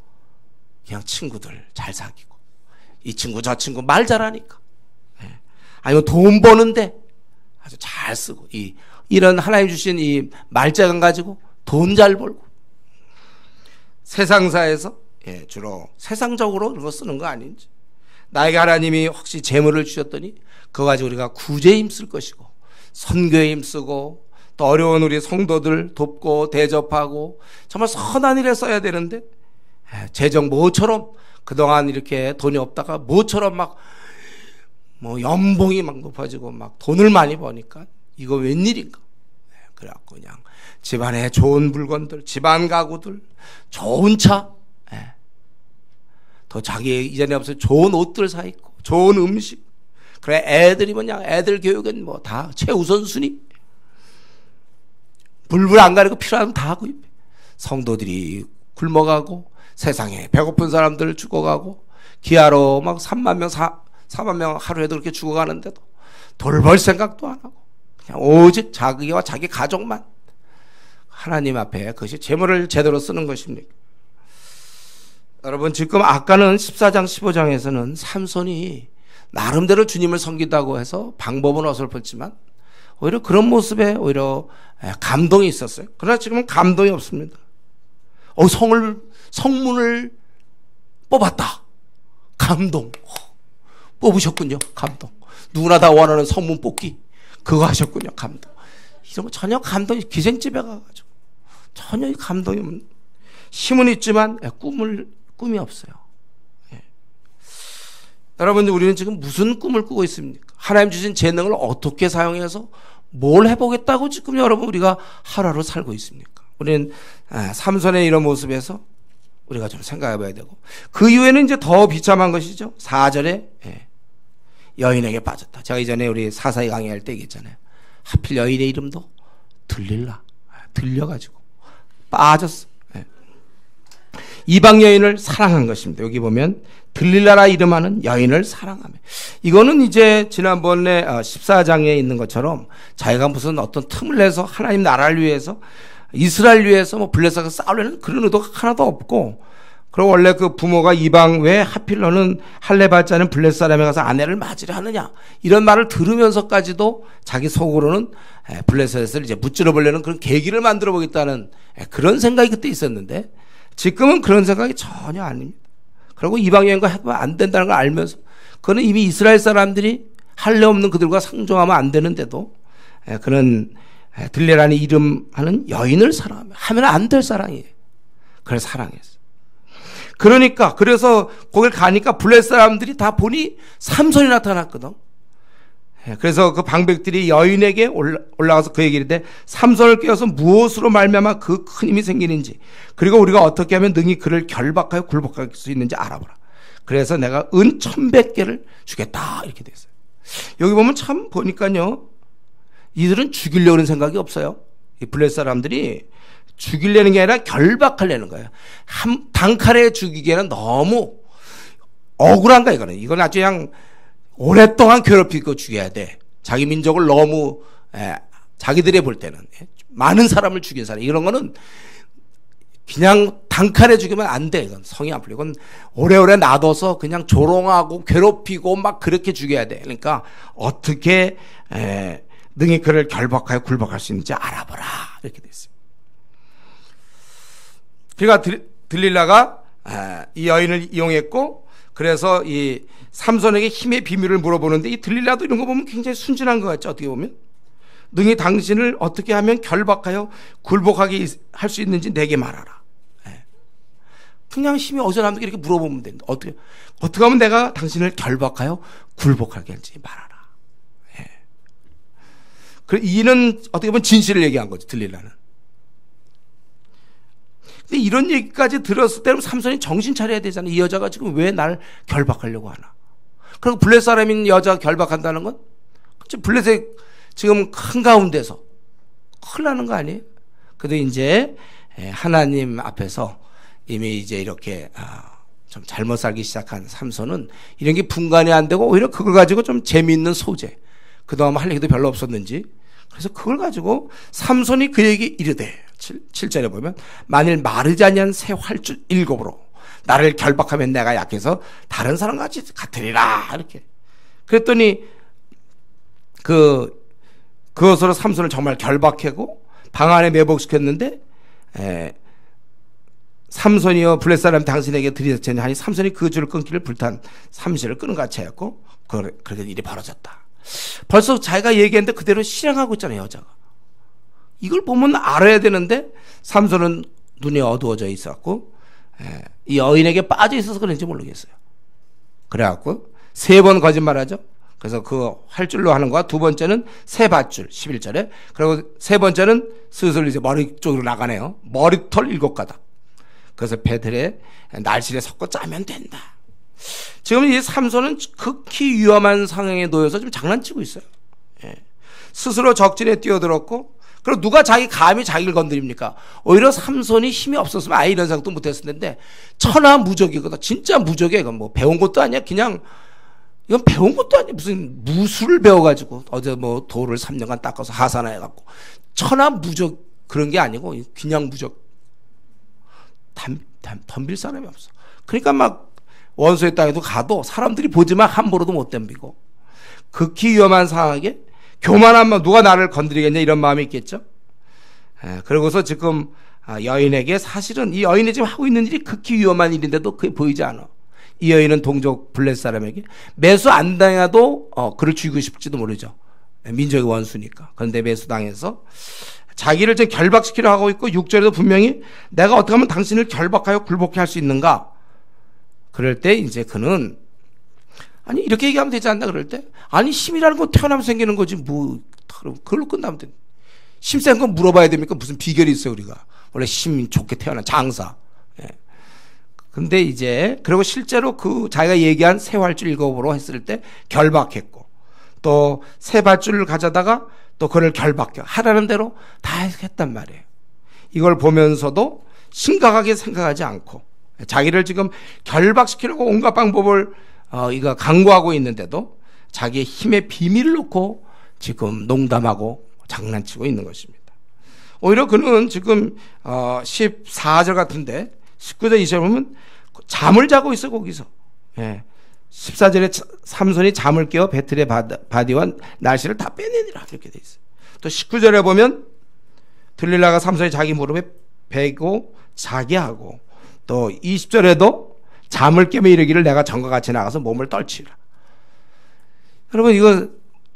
그냥 친구들 잘 사귀고, 이 친구 저 친구 말 잘하니까, 아니면 돈 버는데 아주 잘 쓰고, 이런 하나님 주신 이 말자강 가지고 돈 잘 벌고, 세상사에서 주로 세상적으로 그런 거 쓰는 거 아닌지, 나에게 하나님이 혹시 재물을 주셨더니 그거 가지고 우리가 구제에 힘쓸 것이고, 선교에 힘쓰고, 또 어려운 우리 성도들 돕고 대접하고, 정말 선한 일에 써야 되는데, 재정 모처럼 그동안 이렇게 돈이 없다가 모처럼 막 뭐 연봉이 막 높아지고 막 돈을 많이 버니까 이거 웬일인가. 그래갖고 그냥 집안에 좋은 물건들, 집안 가구들, 좋은 차, 더 자기 이전에 없어서 좋은 옷들 사 입고, 좋은 음식. 그래, 애들이 뭐냐, 애들 교육은 뭐 다 최우선순위. 불불 안 가리고 필요하면 다 구입해. 성도들이 굶어가고, 세상에 배고픈 사람들 죽어가고, 기아로 막 3만 명, 4만 명 하루에도 그렇게 죽어가는데도 돌볼 생각도 안 하고, 그냥 오직 자기와 자기 가족만. 하나님 앞에 그것이 재물을 제대로 쓰는 것입니까? 여러분, 지금 아까는 14장 15장에서는 삼손이 나름대로 주님을 섬긴다고 해서 방법은 어설펐지만 오히려 그런 모습에 오히려 감동이 있었어요. 그러나 지금은 감동이 없습니다. 성문을 뽑았다. 감동. 뽑으셨군요. 감동. 누구나 다 원하는 성문 뽑기, 그거 하셨군요. 감동. 이런 거 전혀 감동이, 기생집에 가가지고 전혀 감동이 없는, 힘은 있지만 꿈이 없어요. 여러분들, 우리는 지금 무슨 꿈을 꾸고 있습니까? 하나님 주신 재능을 어떻게 사용해서 뭘 해보겠다고 지금 여러분 우리가 하루하루 살고 있습니까? 우리는 삼손의 이런 모습에서 우리가 좀 생각해 봐야 되고, 그 이후에는 이제 더 비참한 것이죠. 4절에 여인에게 빠졌다. 제가 이전에 우리 사사기 강의할 때 얘기했잖아요. 하필 여인의 이름도 들려가지고 빠졌어. 이방 여인을 사랑한 것입니다. 여기 보면 들릴라라 이름하는 여인을 사랑하며, 이거는 이제 지난번에 14장에 있는 것처럼 자기가 무슨 어떤 틈을 내서 하나님 나라를 위해서, 이스라엘 위해서 뭐 블레셋과 싸우려는 그런 의도가 하나도 없고, 그리고 원래 그 부모가 이방, 왜 하필 너는 할례 받지 않은 블레셋 사람에 가서 아내를 맞으려 하느냐, 이런 말을 들으면서까지도 자기 속으로는 블레셋을 이제 무찌러 보려는 그런 계기를 만들어 보겠다는 그런 생각이 그때 있었는데, 지금은 그런 생각이 전혀 아닙니다. 그리고 이방 여인과 해보면 안 된다는 걸 알면서, 그거는 이미 이스라엘 사람들이 할례 없는 그들과 상종하면 안 되는데도 그런 들레라는 이름하는 여인을 사랑하면 하면 안 될 사랑이에요. 그래서 사랑했어요. 그러니까 그래서 거길 가니까 블레셋 사람들이 다 보니 삼손이 나타났거든. 그래서 그 방백들이 여인에게 올라가서 그 얘기를 해 삼손을 깨워서 무엇으로 말미암아 그 큰 힘이 생기는지 그리고 우리가 어떻게 하면 능히 그를 결박하여 굴복할 수 있는지 알아보라. 그래서 내가 은 1,100개를 주겠다 이렇게 됐어요. 여기 보면 참 보니까요, 이들은 죽이려고 하는 생각이 없어요. 이 블레셋 사람들이 죽이려는 게 아니라 결박하려는 거예요. 한 단칼에 죽이기에는 너무 억울한 거야. 이건 아주 그냥 오랫동안 괴롭히고 죽여야 돼. 자기 민족을 너무 자기들이 볼 때는 많은 사람을 죽인 사람, 이런 거는 그냥 단칼에 죽이면 안 돼. 이건 성이 안 풀려. 이건 오래오래 놔둬서 그냥 조롱하고 괴롭히고 막 그렇게 죽여야 돼. 그러니까 어떻게 능히 그를 결박하여 굴복할 수 있는지 알아보라 이렇게 됐어요. 그러니까 들릴라가 이 여인을 이용했고, 그래서 이 삼손에게 힘의 비밀을 물어보는데, 이 들릴라도 이런 거 보면 굉장히 순진한 것 같죠. 어떻게 보면 능히 당신을 어떻게 하면 결박하여 굴복하게 할 수 있는지 내게 말하라. 그냥 힘이 어디서 나는지 이렇게 물어보면 된다. 어떻게 하면 내가 당신을 결박하여 굴복하게 할지 말하라. 그래, 이는 어떻게 보면 진실을 얘기한 거죠, 들릴라는. 근데 이런 얘기까지 들었을 때는 삼손이 정신 차려야 되잖아요. 이 여자가 지금 왜 날 결박하려고 하나. 그리고 블레셋 사람인 여자가 결박한다는 건 블레셋 지금 한가운데서 큰일 나는 거 아니에요? 그래도 이제 하나님 앞에서 이미 이제 이렇게 좀 잘못 살기 시작한 삼손은 이런 게 분간이 안 되고 오히려 그걸 가지고 좀 재미있는 소재, 그동안 할 얘기도 별로 없었는지, 그래서 그걸 가지고 삼손이 그에게 이르되 7절에 보면 만일 마르지 아니한 새 활줄 7으로 나를 결박하면 내가 약해서 다른 사람과 같으리라 이렇게. 그랬더니 그것으로 삼손을 정말 결박하고 방 안에 매복시켰는데, 삼손이여 블레셋 사람 당신에게 들이댔으니 하니 삼손이 그 줄을 끊기를 불탄 삼시를 끄는 같이 하였고 그렇게 일이 벌어졌다. 벌써 자기가 얘기했는데 그대로 실행하고 있잖아요, 여자가. 이걸 보면 알아야 되는데 삼손은 눈이 어두워져 있었고 이 여인에게 빠져 있어서 그런지 모르겠어요. 그래갖고 3번 거짓말하죠. 그래서 그 활줄로 하는 거와 두 번째는 새 밧줄 11절에, 그리고 세 번째는 슬슬 이제 머리 쪽으로 나가네요. 머리털 7가닥. 그래서 배틀에 날실에 섞어 짜면 된다. 지금 이 삼손은 극히 위험한 상황에 놓여서 좀 장난치고 있어요. 스스로 적진에 뛰어들었고, 그리고 누가 감히 자기를 건드립니까? 오히려 삼손이 힘이 없었으면 아예 이런 생각도 못했을 텐데, 천하무적이거든. 진짜 무적이에요. 이건 뭐 배운 것도 아니야. 그냥 이건 배운 것도 아니야. 무슨 무술을 배워가지고 어제 뭐 돌을 3년간 닦아서 하산해갖고 천하무적 그런 게 아니고 그냥 무적. 덤빌 사람이 없어. 그러니까 막 원수의 땅에도 가도 사람들이 보지만 함부로도 못 덤비고, 극히 위험한 상황에 교만한 누가 나를 건드리겠냐 이런 마음이 있겠죠. 그러고서 지금 여인에게, 사실은 이 여인이 지금 하고 있는 일이 극히 위험한 일인데도 그게 보이지 않아. 이 여인은 동족 블레셋 사람에게 매수 안 당해도 그를 죽이고 싶지도 모르죠. 민족의 원수니까. 그런데 매수당해서 자기를 지금 결박시키려 하고 있고, 6절에도 분명히 내가 어떻게 하면 당신을 결박하여 굴복해 할 수 있는가? 그럴 때 이제 그는, 아니 이렇게 얘기하면 되지 않나? 그럴 때 아니 힘이라는 건 태어나면 생기는 거지 뭐 그걸로 끝나면 돼. 힘 센 건 물어봐야 됩니까? 무슨 비결이 있어요? 우리가 원래 힘 좋게 태어난 장사. 근데 이제 그리고 실제로 그 자기가 얘기한 새 활줄 7으로 했을 때 결박했고, 또 새 밧줄을 가져다가 또 그를 결박해 하라는 대로 다 했단 말이에요. 이걸 보면서도 심각하게 생각하지 않고 자기를 지금 결박시키려고 온갖 방법을 이거 강구하고 있는데도 자기의 힘의 비밀을 놓고 지금 농담하고 장난치고 있는 것입니다. 오히려 그는 지금 14절 같은데 19절 20절 보면 잠을 자고 있어 거기서. 14절에 삼손이 잠을 깨워 배틀의 바디와 날씨를 다 빼내니라 이렇게 돼 있어요. 또 19절에 보면 들릴라가 삼손이 자기 무릎에 베고 자게 하고, 또 20절에도 잠을 깨며 이르기를 내가 전과 같이 나가서 몸을 떨치라. 여러분 이거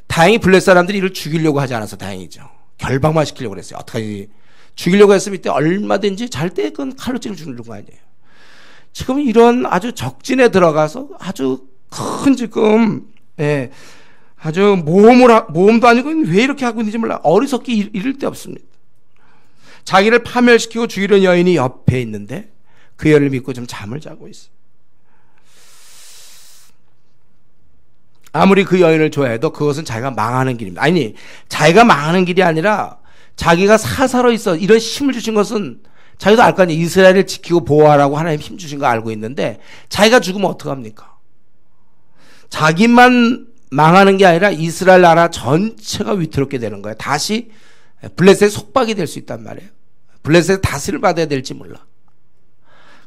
다행히 블레셋 사람들이 이를 죽이려고 하지 않아서 다행이죠. 결박만 시키려고 그랬어요. 어떡하지? 죽이려고 했으면 이때 얼마든지 잘 때 그건 칼로 찌르 죽는 거 아니에요. 지금 이런 아주 적진에 들어가서 아주 큰 지금 아주 모험도 아니고 왜 이렇게 하고 있는지 몰라. 어리석기 이를 데 없습니다. 자기를 파멸시키고 죽이려는 여인이 옆에 있는데 그 여인을 믿고 좀 잠을 자고 있어. 아무리 그 여인을 좋아해도 그것은 자기가 망하는 길입니다. 아니, 자기가 망하는 길이 아니라 자기가 사사로 있어. 이런 힘을 주신 것은 자기도 알 거 아니에요. 이스라엘을 지키고 보호하라고 하나님 힘 주신 거 알고 있는데 자기가 죽으면 어떡합니까? 자기만 망하는 게 아니라 이스라엘 나라 전체가 위태롭게 되는 거예요. 다시 블레셋의 속박이 될 수 있단 말이에요. 블레셋의 다스를 받아야 될지 몰라.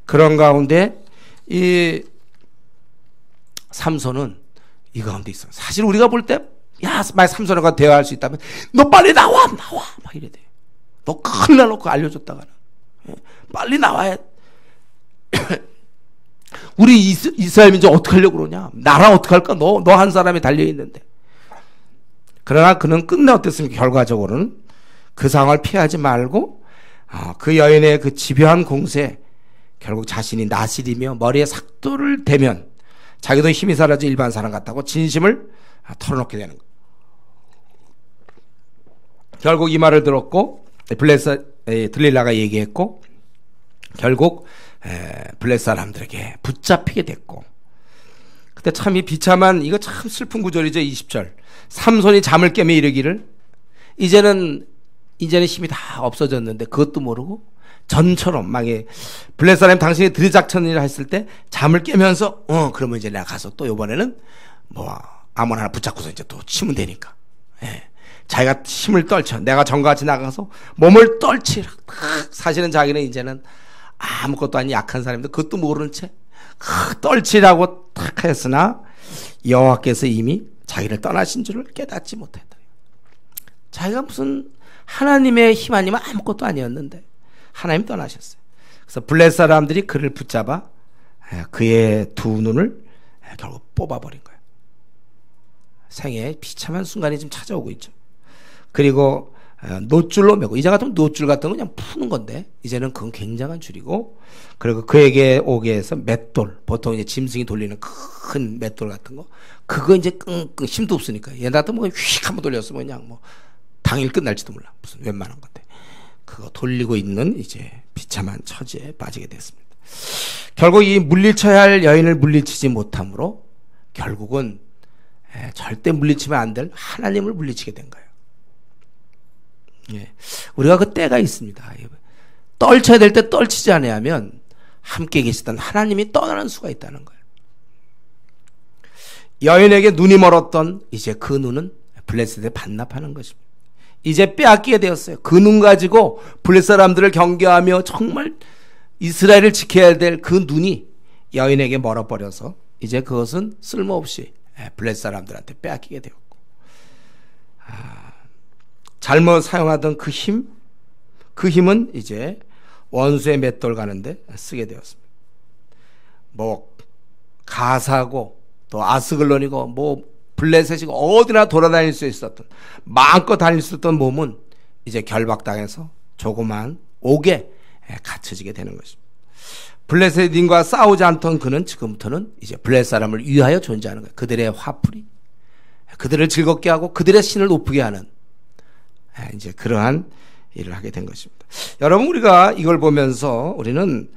그런 가운데 이 삼손은 이 가운데 있어요. 사실 우리가 볼 때 야, 만약 삼손과 대화할 수 있다면 너 빨리 나와 막 이래 돼요. 너 큰일 나놓고 알려줬다가는 빨리 나와야 우리 이스라엘 민족 어떻게 하려고 그러냐? 나라 어떻게 할까? 너 한 사람이 달려있는데. 그러나 그는 끝내 어땠습니까? 결과적으로는 그 상황을 피하지 말고 그 여인의 그 집요한 공세에 결국 자신이 나시리며 머리에 삭도를 대면 자기도 힘이 사라져 일반 사람 같다고 진심을 털어놓게 되는 거예요. 결국 이 말을 들었고 들릴라가 얘기했고 결국 블레셋 사람들에게 붙잡히게 됐고 그때 참 이 비참한 이거 참 슬픈 구절이죠. 20절 삼손이 잠을 깨며 이르기를 이제는 힘이 다 없어졌는데 그것도 모르고 전처럼 막 블레셋 사람이 당신이 들이닥쳤는 일을 했을 때 잠을 깨면서 그러면 이제 내가 가서 또 이번에는 뭐 아무나 하나 붙잡고서 이제 또 치면 되니까 자기가 힘을 떨쳐 내가 전같이 나가서 몸을 떨치라. 사실은 자기는 이제는 아무것도 아닌 약한 사람인데 그것도 모르는 채 떨치라고 탁 했으나 여호와께서 이미 자기를 떠나신 줄을 깨닫지 못했다. 자기가 무슨 하나님의 힘 아니면 아무것도 아니었는데 하나님 떠나셨어요. 그래서 블레셋 사람들이 그를 붙잡아 그의 두 눈을 결국 뽑아버린 거예요. 생애의 비참한 순간이 지금 찾아오고 있죠. 그리고 노줄로 메고 이제 같으면 노줄 같은 건 그냥 푸는 건데 이제는 그건 굉장한 줄이고 그리고 그에게 오게 해서 맷돌 보통 이제 짐승이 돌리는 큰 맷돌 같은 거 그거 이제 끙끙 힘도 없으니까 얘 같으면 뭐 휙 한번 돌렸으면 그냥 뭐 당일 끝날지도 몰라 무슨 웬만한 건데 그거 돌리고 있는 이제 비참한 처지에 빠지게 됐습니다. 결국 이 물리쳐야 할 여인을 물리치지 못함으로 결국은 절대 물리치면 안 될 하나님을 물리치게 된 거예요. 우리가 그 때가 있습니다. 떨쳐야 될 때 떨치지 않으면 함께 계시던 하나님이 떠나는 수가 있다는 거예요. 여인에게 눈이 멀었던 이제 그 눈은 블레셋에 반납하는 것입니다. 이제 빼앗기게 되었어요. 그 눈 가지고 블레셋 사람들을 경계하며 정말 이스라엘을 지켜야 될 그 눈이 여인에게 멀어버려서 이제 그것은 쓸모없이 블레셋 사람들한테 빼앗기게 되었고 잘못 사용하던 그 힘은 이제 원수의 맷돌 가는데 쓰게 되었습니다. 뭐 가사고 또 아스글론이고 뭐 블레셋이고 어디나 돌아다닐 수 있었던 마음껏 다닐 수 있던 몸은 이제 결박당해서 조그만 옥에 갇혀지게 되는 것입니다. 블레셋인과 싸우지 않던 그는 지금부터는 이제 블레셋 사람을 위하여 존재하는 거예요. 그들의 화풀이, 그들을 즐겁게 하고 그들의 신을 높이게 하는 이제 그러한 일을 하게 된 것입니다. 여러분 우리가 이걸 보면서 우리는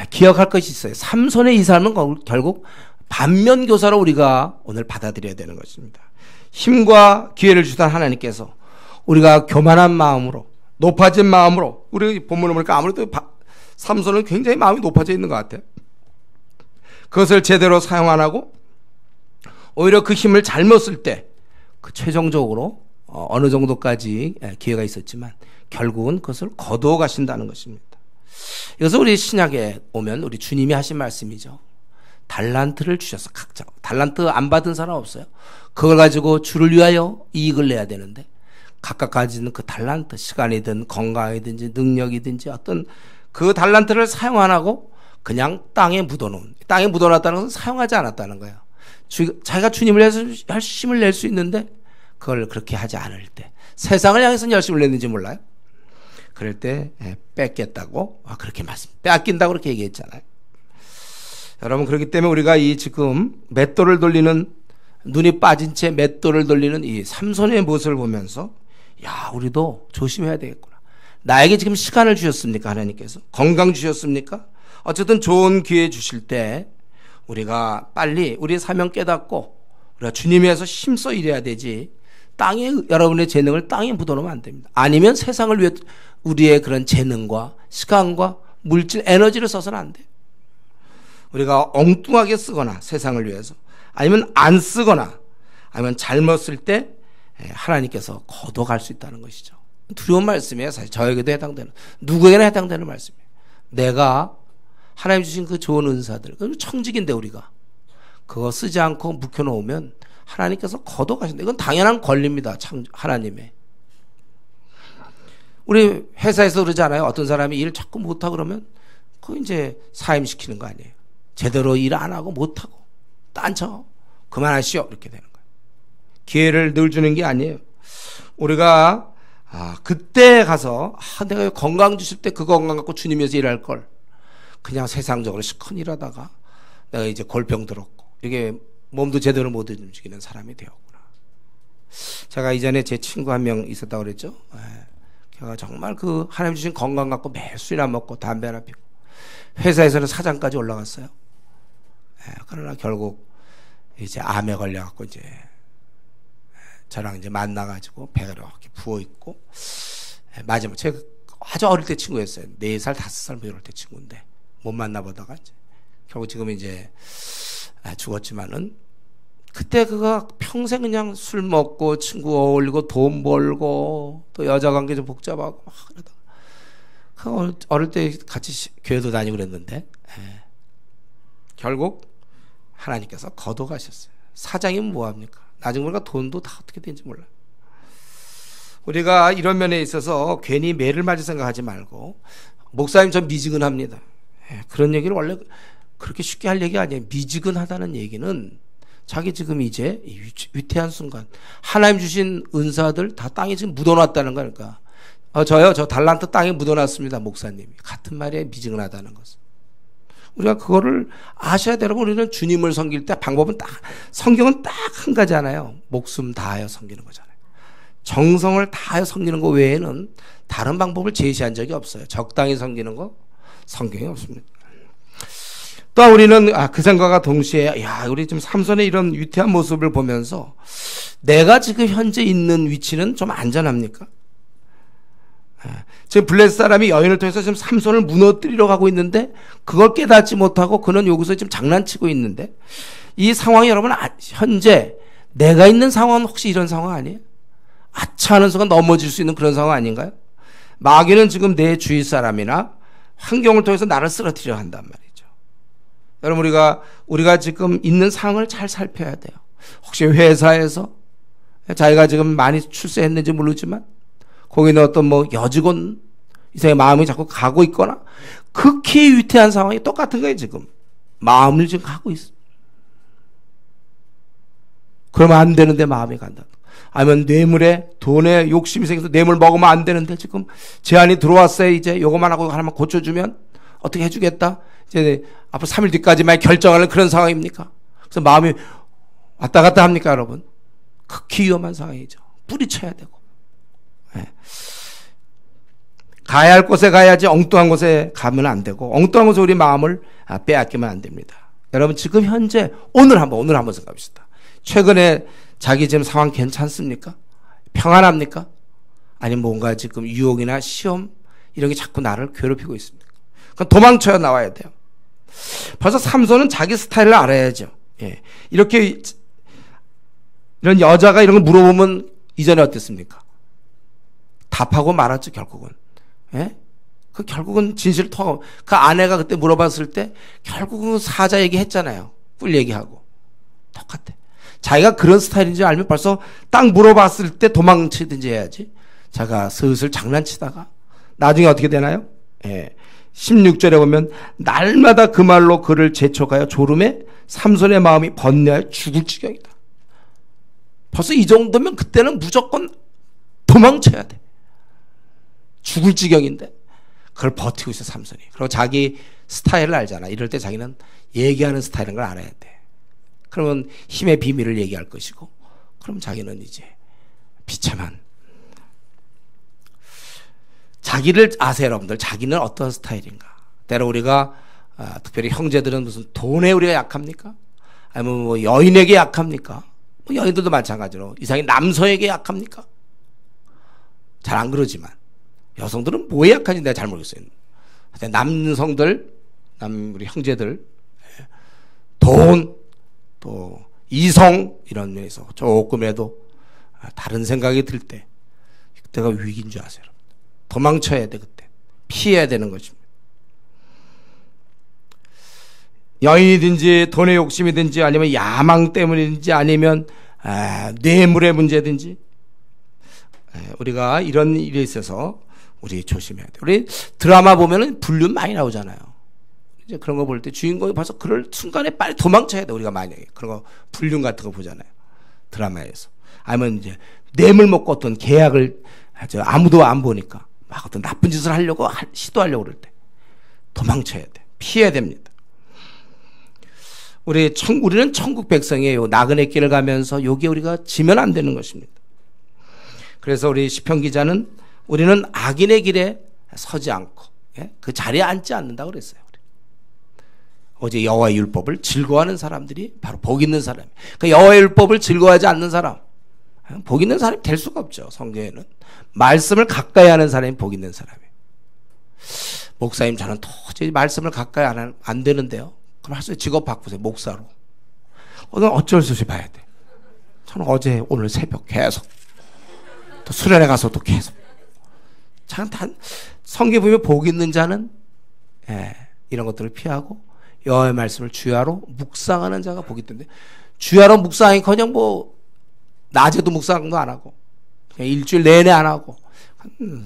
기억할 것이 있어요. 삼손의 이 삶은 결국 반면교사로 우리가 오늘 받아들여야 되는 것입니다. 힘과 기회를 주던 하나님께서 우리가 교만한 마음으로 높아진 마음으로 우리 본문을 보니까 아무래도 삼손은 굉장히 마음이 높아져 있는 것 같아요. 그것을 제대로 사용 안 하고 오히려 그 힘을 잘못 쓸 때 그 최종적으로 어느 정도까지 기회가 있었지만 결국은 그것을 거두어 가신다는 것입니다. 이것은 우리 신약에 오면 우리 주님이 하신 말씀이죠. 달란트를 주셔서 각자 달란트 안 받은 사람 없어요. 그걸 가지고 주를 위하여 이익을 내야 되는데 각각 가지는 그 달란트 시간이든 건강이든지 능력이든지 어떤 그 달란트를 사용 안 하고 그냥 땅에 묻어놨다는 것은 사용하지 않았다는 거예요. 자기가 주님을 위해서 열심을 낼 수 있는데 그걸 그렇게 하지 않을 때 세상을 향해서는 열심을 냈는지 몰라요. 그럴 때 뺏겠다고 그렇게 빼앗긴다고 그렇게 얘기했잖아요. 여러분 그렇기 때문에 우리가 이 지금 맷돌을 돌리는 눈이 빠진 채 맷돌을 돌리는 이 삼손의 모습을 보면서 야, 우리도 조심해야 되겠구나. 나에게 지금 시간을 주셨습니까? 하나님께서 건강 주셨습니까? 어쨌든 좋은 기회 주실 때 우리가 빨리 우리의 사명 깨닫고 우리가 주님 위해서 힘써 일해야 되지, 땅에 여러분의 재능을 땅에 묻어놓으면 안 됩니다. 아니면 세상을 위해 우리의 그런 재능과 시간과 물질, 에너지를 써서는 안 돼요. 우리가 엉뚱하게 쓰거나 세상을 위해서, 아니면 안 쓰거나, 아니면 잘못 쓸 때 하나님께서 거둬갈 수 있다는 것이죠. 두려운 말씀이에요. 사실 저에게도 해당되는, 누구에게나 해당되는 말씀이에요. 내가 하나님 주신 그 좋은 은사들, 청직인데 우리가 그거 쓰지 않고 묵혀놓으면 하나님께서 거둬가신다. 이건 당연한 권리입니다. 하나님의. 우리 회사에서 그러지 않아요? 어떤 사람이 일 자꾸 못하고 그러면 그거 이제 사임시키는 거 아니에요. 제대로 일 안 하고 못하고 딴쳐 그만하시오, 이렇게 되는 거예요. 기회를 늘 주는 게 아니에요. 우리가 그때 가서 내가 건강 주실 때 그 건강 갖고 주님 위해서 일할 걸, 그냥 세상적으로 시큰 일하다가 내가 이제 골병 들었고 이게 몸도 제대로 못 움직이는 사람이 되었구나. 제가 이전에 제 친구 한 명 있었다고 그랬죠. 걔가 정말 그 하나님 주신 건강 갖고 매일 술이나 먹고 담배나 피고 회사에서는 사장까지 올라갔어요. 그러나 결국 이제 암에 걸려갖고 이제 저랑 이제 만나가지고 배가 이렇게 부어있고, 마지막 제가 아주 어릴 때 친구였어요. 4살, 5살 뭐 이럴 때 친구인데 못 만나보다가 이제 결국 지금 이제 죽었지만은, 그때 그가 평생 그냥 술 먹고 친구 어울리고 돈 벌고 또 여자 관계 좀 복잡하고 막 그러다가 그 어릴 때 같이 교회도 다니고 그랬는데 결국 하나님께서 거둬가셨어요. 사장이면 뭐합니까? 나중에 보니까 돈도 다 어떻게 되는지 몰라요. 우리가 이런 면에 있어서 괜히 매를 맞을 생각하지 말고, 목사님 전 미지근합니다. 그런 얘기를 원래 그렇게 쉽게 할 얘기 아니에요. 미지근하다는 얘기는 자기 지금 이제 위태한 순간 하나님 주신 은사들 다 땅에 지금 묻어놨다는 거니까. 저 달란트 땅에 묻어놨습니다, 목사님이. 같은 말이에요, 미지근하다는 것은. 우리가 그거를 아셔야 돼요. 우리는 주님을 섬길 때 방법은 성경은 딱 한 가지잖아요. 목숨 다하여 섬기는 거잖아요. 정성을 다하여 섬기는 거 외에는 다른 방법을 제시한 적이 없어요. 적당히 섬기는 거 성경에 없습니다. 또 우리는 그 생각과 동시에 우리 지금 삼손의 이런 위태한 모습을 보면서 내가 지금 현재 있는 위치는 좀 안전합니까? 지금 블레셋 사람이 여인을 통해서 지금 삼손을 무너뜨리러 가고 있는데 그걸 깨닫지 못하고 그는 여기서 지금 장난치고 있는데, 이 상황이 여러분 현재 내가 있는 상황은 혹시 이런 상황 아니에요? 아차하는 순간 넘어질 수 있는 그런 상황 아닌가요? 마귀는 지금 내 주위 사람이나 환경을 통해서 나를 쓰러뜨려 한단 말이죠. 여러분, 우리가 지금 있는 상황을 잘 살펴야 돼요. 혹시 회사에서 자기가 지금 많이 출세했는지 모르지만 거기는 어떤 여직원 이상의 마음이 자꾸 가고 있거나 극히 위태한 상황이 똑같은 거예요. 지금 마음을 지금 가고 있어. 그러면 안 되는데 마음이 간다. 아니면 뇌물에 돈에 욕심이 생겨서 뇌물 먹으면 안 되는데 지금 제안이 들어왔어요. 이제 요거만 하고 하나만 고쳐주면 어떻게 해주겠다. 이제 앞으로 3일 뒤까지만 결정하는 그런 상황입니까? 그래서 마음이 왔다 갔다 합니까, 여러분? 극히 위험한 상황이죠. 뿌리쳐야 되고. 가야 할 곳에 가야지 엉뚱한 곳에 가면 안 되고, 엉뚱한 곳에 우리 마음을 빼앗기면 안 됩니다. 여러분, 지금 현재 오늘 한번 생각합시다. 최근에 자기 지금 상황 괜찮습니까? 평안합니까? 아니면 뭔가 지금 유혹이나 시험 이런 게 자꾸 나를 괴롭히고 있습니까? 그럼 도망쳐야 나와야 돼요. 벌써 삼손은 자기 스타일을 알아야죠. 이렇게 이런 여자가 이런 걸 물어보면 이전에 어땠습니까? 답하고 말았죠, 결국은. 결국은 진실을 통하고, 그 아내가 그때 물어봤을 때 결국은 사자 얘기했잖아요. 꿀 얘기하고. 똑같아. 자기가 그런 스타일인지 알면 벌써 딱 물어봤을 때 도망치든지 해야지. 자기가 슬슬 장난치다가 나중에 어떻게 되나요? 16절에 보면 날마다 그 말로 그를 재촉하여 졸음에 삼손의 마음이 번뇌하여 죽을 지경이다. 벌써 이 정도면 그때는 무조건 도망쳐야 돼. 죽을 지경인데 그걸 버티고 있어, 삼손이. 그리고 자기 스타일을 알잖아. 이럴 때 자기는 얘기하는 스타일인 걸 알아야 돼. 그러면 힘의 비밀을 얘기할 것이고, 그럼 자기는 이제 비참한, 자기를 아세요, 여러분들. 자기는 어떤 스타일인가. 때로 우리가 특별히 형제들은 무슨 돈에 우리가 약합니까? 아니면 뭐 여인에게 약합니까? 뭐 여인들도 마찬가지로 이상히 남서에게 약합니까? 잘 안 그러지만 여성들은 뭐에 약한지 내가 잘 모르겠어요. 남성들, 우리 형제들, 돈, 또 이성 이런 면에서 조금이라도 다른 생각이 들 때, 그때가 위기인 줄 아세요. 도망쳐야 돼. 그때 피해야 되는 것입니다. 여인이든지 돈의 욕심이든지 아니면 야망 때문이든지 아니면 뇌물의 문제든지, 우리가 이런 일에 있어서 우리 조심해야 돼요. 우리 드라마 보면은 불륜 많이 나오잖아요. 이제 그런 거 볼 때 주인공이 벌써 그럴 순간에 빨리 도망쳐야 돼. 우리가 만약에 그런 거 불륜 같은 거 보잖아요, 드라마에서. 아니면 이제 뇌물 먹고 어떤 계약을 아무도 안 보니까 막 어떤 나쁜 짓을 하려고 시도하려고 그럴 때 도망쳐야 돼. 피해야 됩니다. 우리는 천국 백성이에요. 나그네 길을 가면서 여기에 우리가 지면 안 되는 것입니다. 그래서 우리 시편 기자는 우리는 악인의 길에 서지 않고 그 자리에 앉지 않는다고 그랬어요. 어제 여호와의 율법을 즐거워하는 사람들이 바로 복 있는 사람이에요. 그 여호와의 율법을 즐거워하지 않는 사람, 복 있는 사람이 될 수가 없죠. 성경에는 말씀을 가까이 하는 사람이 복 있는 사람이에요. 목사님, 저는 도저히 말씀을 가까이 안 되는데요. 그럼 하세요. 직업 바꾸세요. 목사로. 오늘 어쩔 수 없이 봐야 돼. 저는 어제 오늘 새벽 계속 또 수련회 가서 또 계속. 참 성경 보면 복 있는 자는 이런 것들을 피하고 여호와의 말씀을 주야로 묵상하는 자가 복이 있던데, 주야로 묵상하기커녕 뭐 낮에도 묵상도 안 하고 그냥 일주일 내내 안 하고, 그건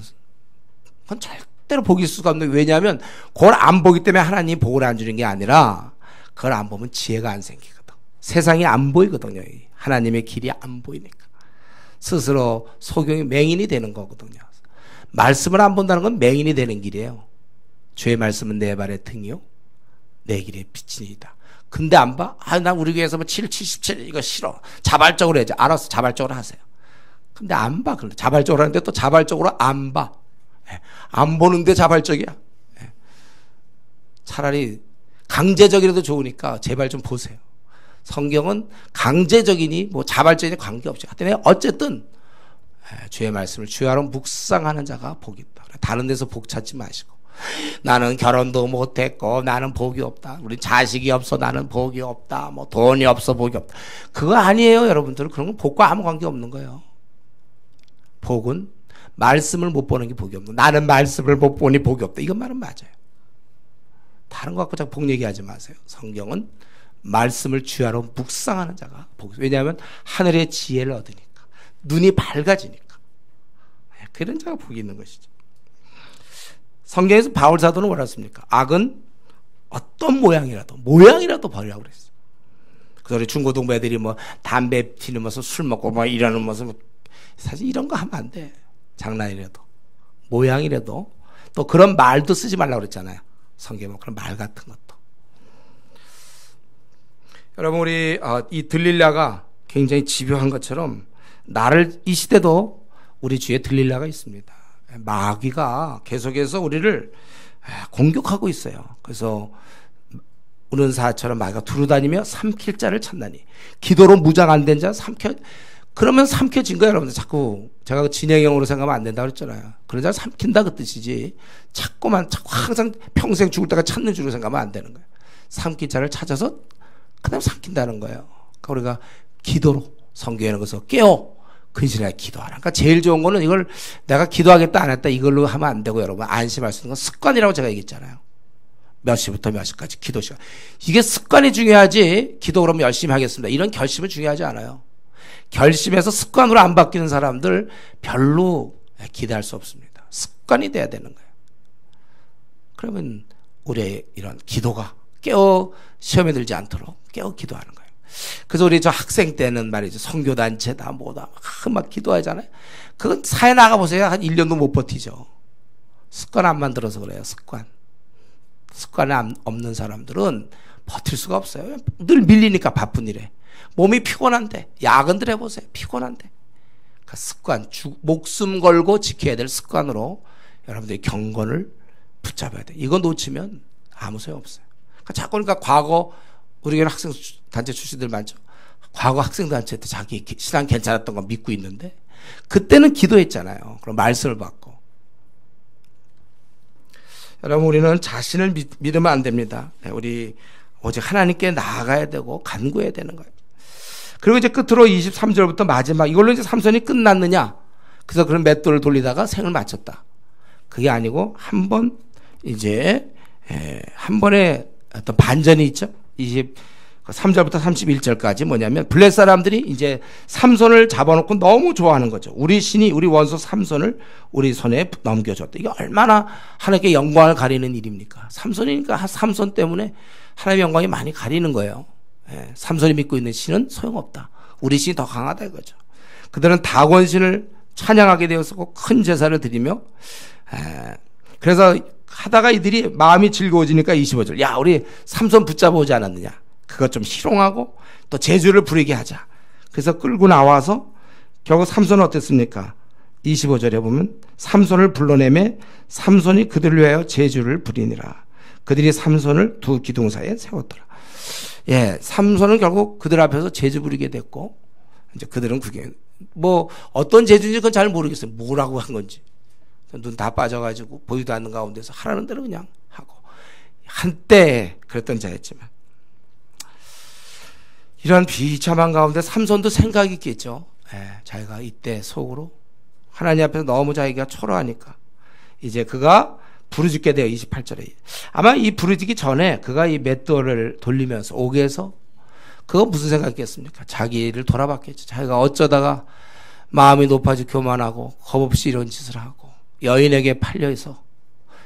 절대로 복일 수가 없는 게, 왜냐하면 그걸 안 보기 때문에 하나님이 복을 안 주는 게 아니라 그걸 안 보면 지혜가 안 생기거든. 세상이 안 보이거든요. 하나님의 길이 안 보이니까 스스로 소경이 맹인이 되는 거거든요. 말씀을 안 본다는 건 맹인이 되는 길이에요. 주의 말씀은 내 발의 등이요 내 길의 빛이니이다. 근데 안 봐? 난 우리 교회에서 뭐 77 이거 싫어. 자발적으로 해야지. 알았어, 자발적으로 하세요. 근데 안 봐. 그런데 자발적으로 하는데 또 자발적으로 안 봐. 안 보는데 자발적이야. 차라리 강제적이라도 좋으니까 제발 좀 보세요. 성경은 강제적이니 뭐 자발적이니 관계없이 하여튼 어쨌든 주의 말씀을 주야로 묵상하는 자가 복이 있다. 다른 데서 복 찾지 마시고, 나는 결혼도 못했고 나는 복이 없다, 우리 자식이 없어 나는 복이 없다, 뭐 돈이 없어 복이 없다, 그거 아니에요. 여러분들 그런 건 복과 아무 관계 없는 거예요. 복은 말씀을 못 보는 게 복이 없는, 나는 말씀을 못 보니 복이 없다, 이건 말은 맞아요. 다른 거 갖고 자꾸 복 얘기하지 마세요. 성경은 말씀을 주야로 묵상하는 자가 복이, 왜냐하면 하늘의 지혜를 얻으니까, 눈이 밝아지니까, 그런 자가 복이 있는 것이죠. 성경에서 바울 사도는 뭐라 했습니까? 악은 어떤 모양이라도 버리라고 그랬어요. 그래서 우리 중고등부 애들이 뭐 담배 피우면서 술 먹고 뭐 이러는 모습, 사실 이런 거 하면 안 돼. 장난이라도, 모양이라도. 또 그런 말도 쓰지 말라고 그랬잖아요. 성경에 그런 말 같은 것도. 여러분, 우리 이 들릴라가 굉장히 집요한 것처럼 이 시대도 우리 주위에 들릴라가 있습니다. 마귀가 계속해서 우리를 공격하고 있어요. 그래서 우는 사처럼 마귀가 두루다니며 삼킬 자를 찾나니, 기도로 무장 안 된 자 그러면 삼켜진 거예요. 여러분들 자꾸 제가 진행형으로 생각하면 안 된다고 그랬잖아요. 그런 자를 삼킨다 그 뜻이지, 자꾸 항상 평생 죽을 때까지 찾는 줄로 생각하면 안 되는 거예요. 삼킬 자를 찾아서 그다음 삼킨다는 거예요. 그러니까 우리가 기도로, 성경에는 그래서 깨어 근실하게 기도하라. 그러니까 제일 좋은 거는 이걸 내가 기도하겠다 안 했다 이걸로 하면 안 되고, 여러분 안심할 수 있는 건 습관이라고 제가 얘기했잖아요. 몇 시부터 몇 시까지 기도 시간. 이게 습관이 중요하지, 기도 그러면 열심히 하겠습니다, 이런 결심은 중요하지 않아요. 결심해서 습관으로 안 바뀌는 사람들 별로 기대할 수 없습니다. 습관이 돼야 되는 거예요. 그러면 우리의 이런 기도가 시험에 들지 않도록 깨어 기도하는 거예요. 그래서 우리 저 학생 때는 말이죠, 선교단체다 뭐다 막 기도하잖아요. 그건 사회 나가보세요. 한 1년도 못 버티죠. 습관 안 만들어서 그래요. 습관. 습관이 없는 사람들은 버틸 수가 없어요. 늘 밀리니까 바쁜 일에. 몸이 피곤한데 야근들 해보세요. 피곤한데. 그 습관, 목숨 걸고 지켜야 될 습관으로 여러분들이 경건을 붙잡아야 돼. 이거 놓치면 아무 소용 없어요. 자꾸 그러니까 과거 우리 교회 학생 단체 출신들 많죠. 과거 학생 단체 때 자기 신앙 괜찮았던 거 믿고 있는데 그때는 기도했잖아요. 그럼 말씀을 받고. 여러분 우리는 자신을 믿으면 안 됩니다. 우리 오직 하나님께 나아가야 되고 간구해야 되는 거예요. 그리고 이제 끝으로 23절부터 마지막 이걸로 이제 삼손이 끝났느냐? 그래서 그런 맷돌을 돌리다가 생을 마쳤다. 그게 아니고 한 번 이제 한 번에 어떤 반전이 있죠. 23절부터 31절까지 뭐냐면 블레 사람들이 이제 삼손을 잡아놓고 너무 좋아하는 거죠. 우리 신이 우리 원수 삼손을 우리 손에 넘겨줬다. 이게 얼마나 하나님께 영광을 가리는 일입니까? 삼손이니까 삼손 때문에 하나님의 영광이 많이 가리는 거예요. 삼손이 믿고 있는 신은 소용없다. 우리 신이 더 강하다 이거죠. 그들은 다곤신을 찬양하게 되었고 큰 제사를 드리며 그래서 하다가 이들이 마음이 즐거워지니까 25절 야 우리 삼손 붙잡아 오지 않았느냐. 그것 좀 희롱하고 또 제주를 부리게 하자. 그래서 끌고 나와서 결국 삼손은 어땠습니까? 25절에 보면 삼손을 불러내매 삼손이 그들을 위하여 제주를 부리니라. 그들이 삼손을 두 기둥 사이에 세웠더라. 예, 삼손은 결국 그들 앞에서 제주 부리게 됐고 이제 그들은 그게 뭐 어떤 제주인지 그건 잘 모르겠어요. 뭐라고 한 건지. 눈 다 빠져가지고 보이도 않는 가운데서 하라는 대로 그냥 하고 한때 그랬던 자였지만 이런 비참한 가운데 삼손도 생각이 있겠죠. 자기가 이때 속으로 하나님 앞에서 너무 자기가 초라하니까 이제 그가 부르짖게 돼요. 28절에 아마 이 부르짖기 전에 그가 이 맷돌을 돌리면서 옥에서 그거 무슨 생각했겠습니까? 자기를 돌아봤겠죠. 자기가 어쩌다가 마음이 높아지고 교만하고 겁없이 이런 짓을 하고 여인에게 팔려서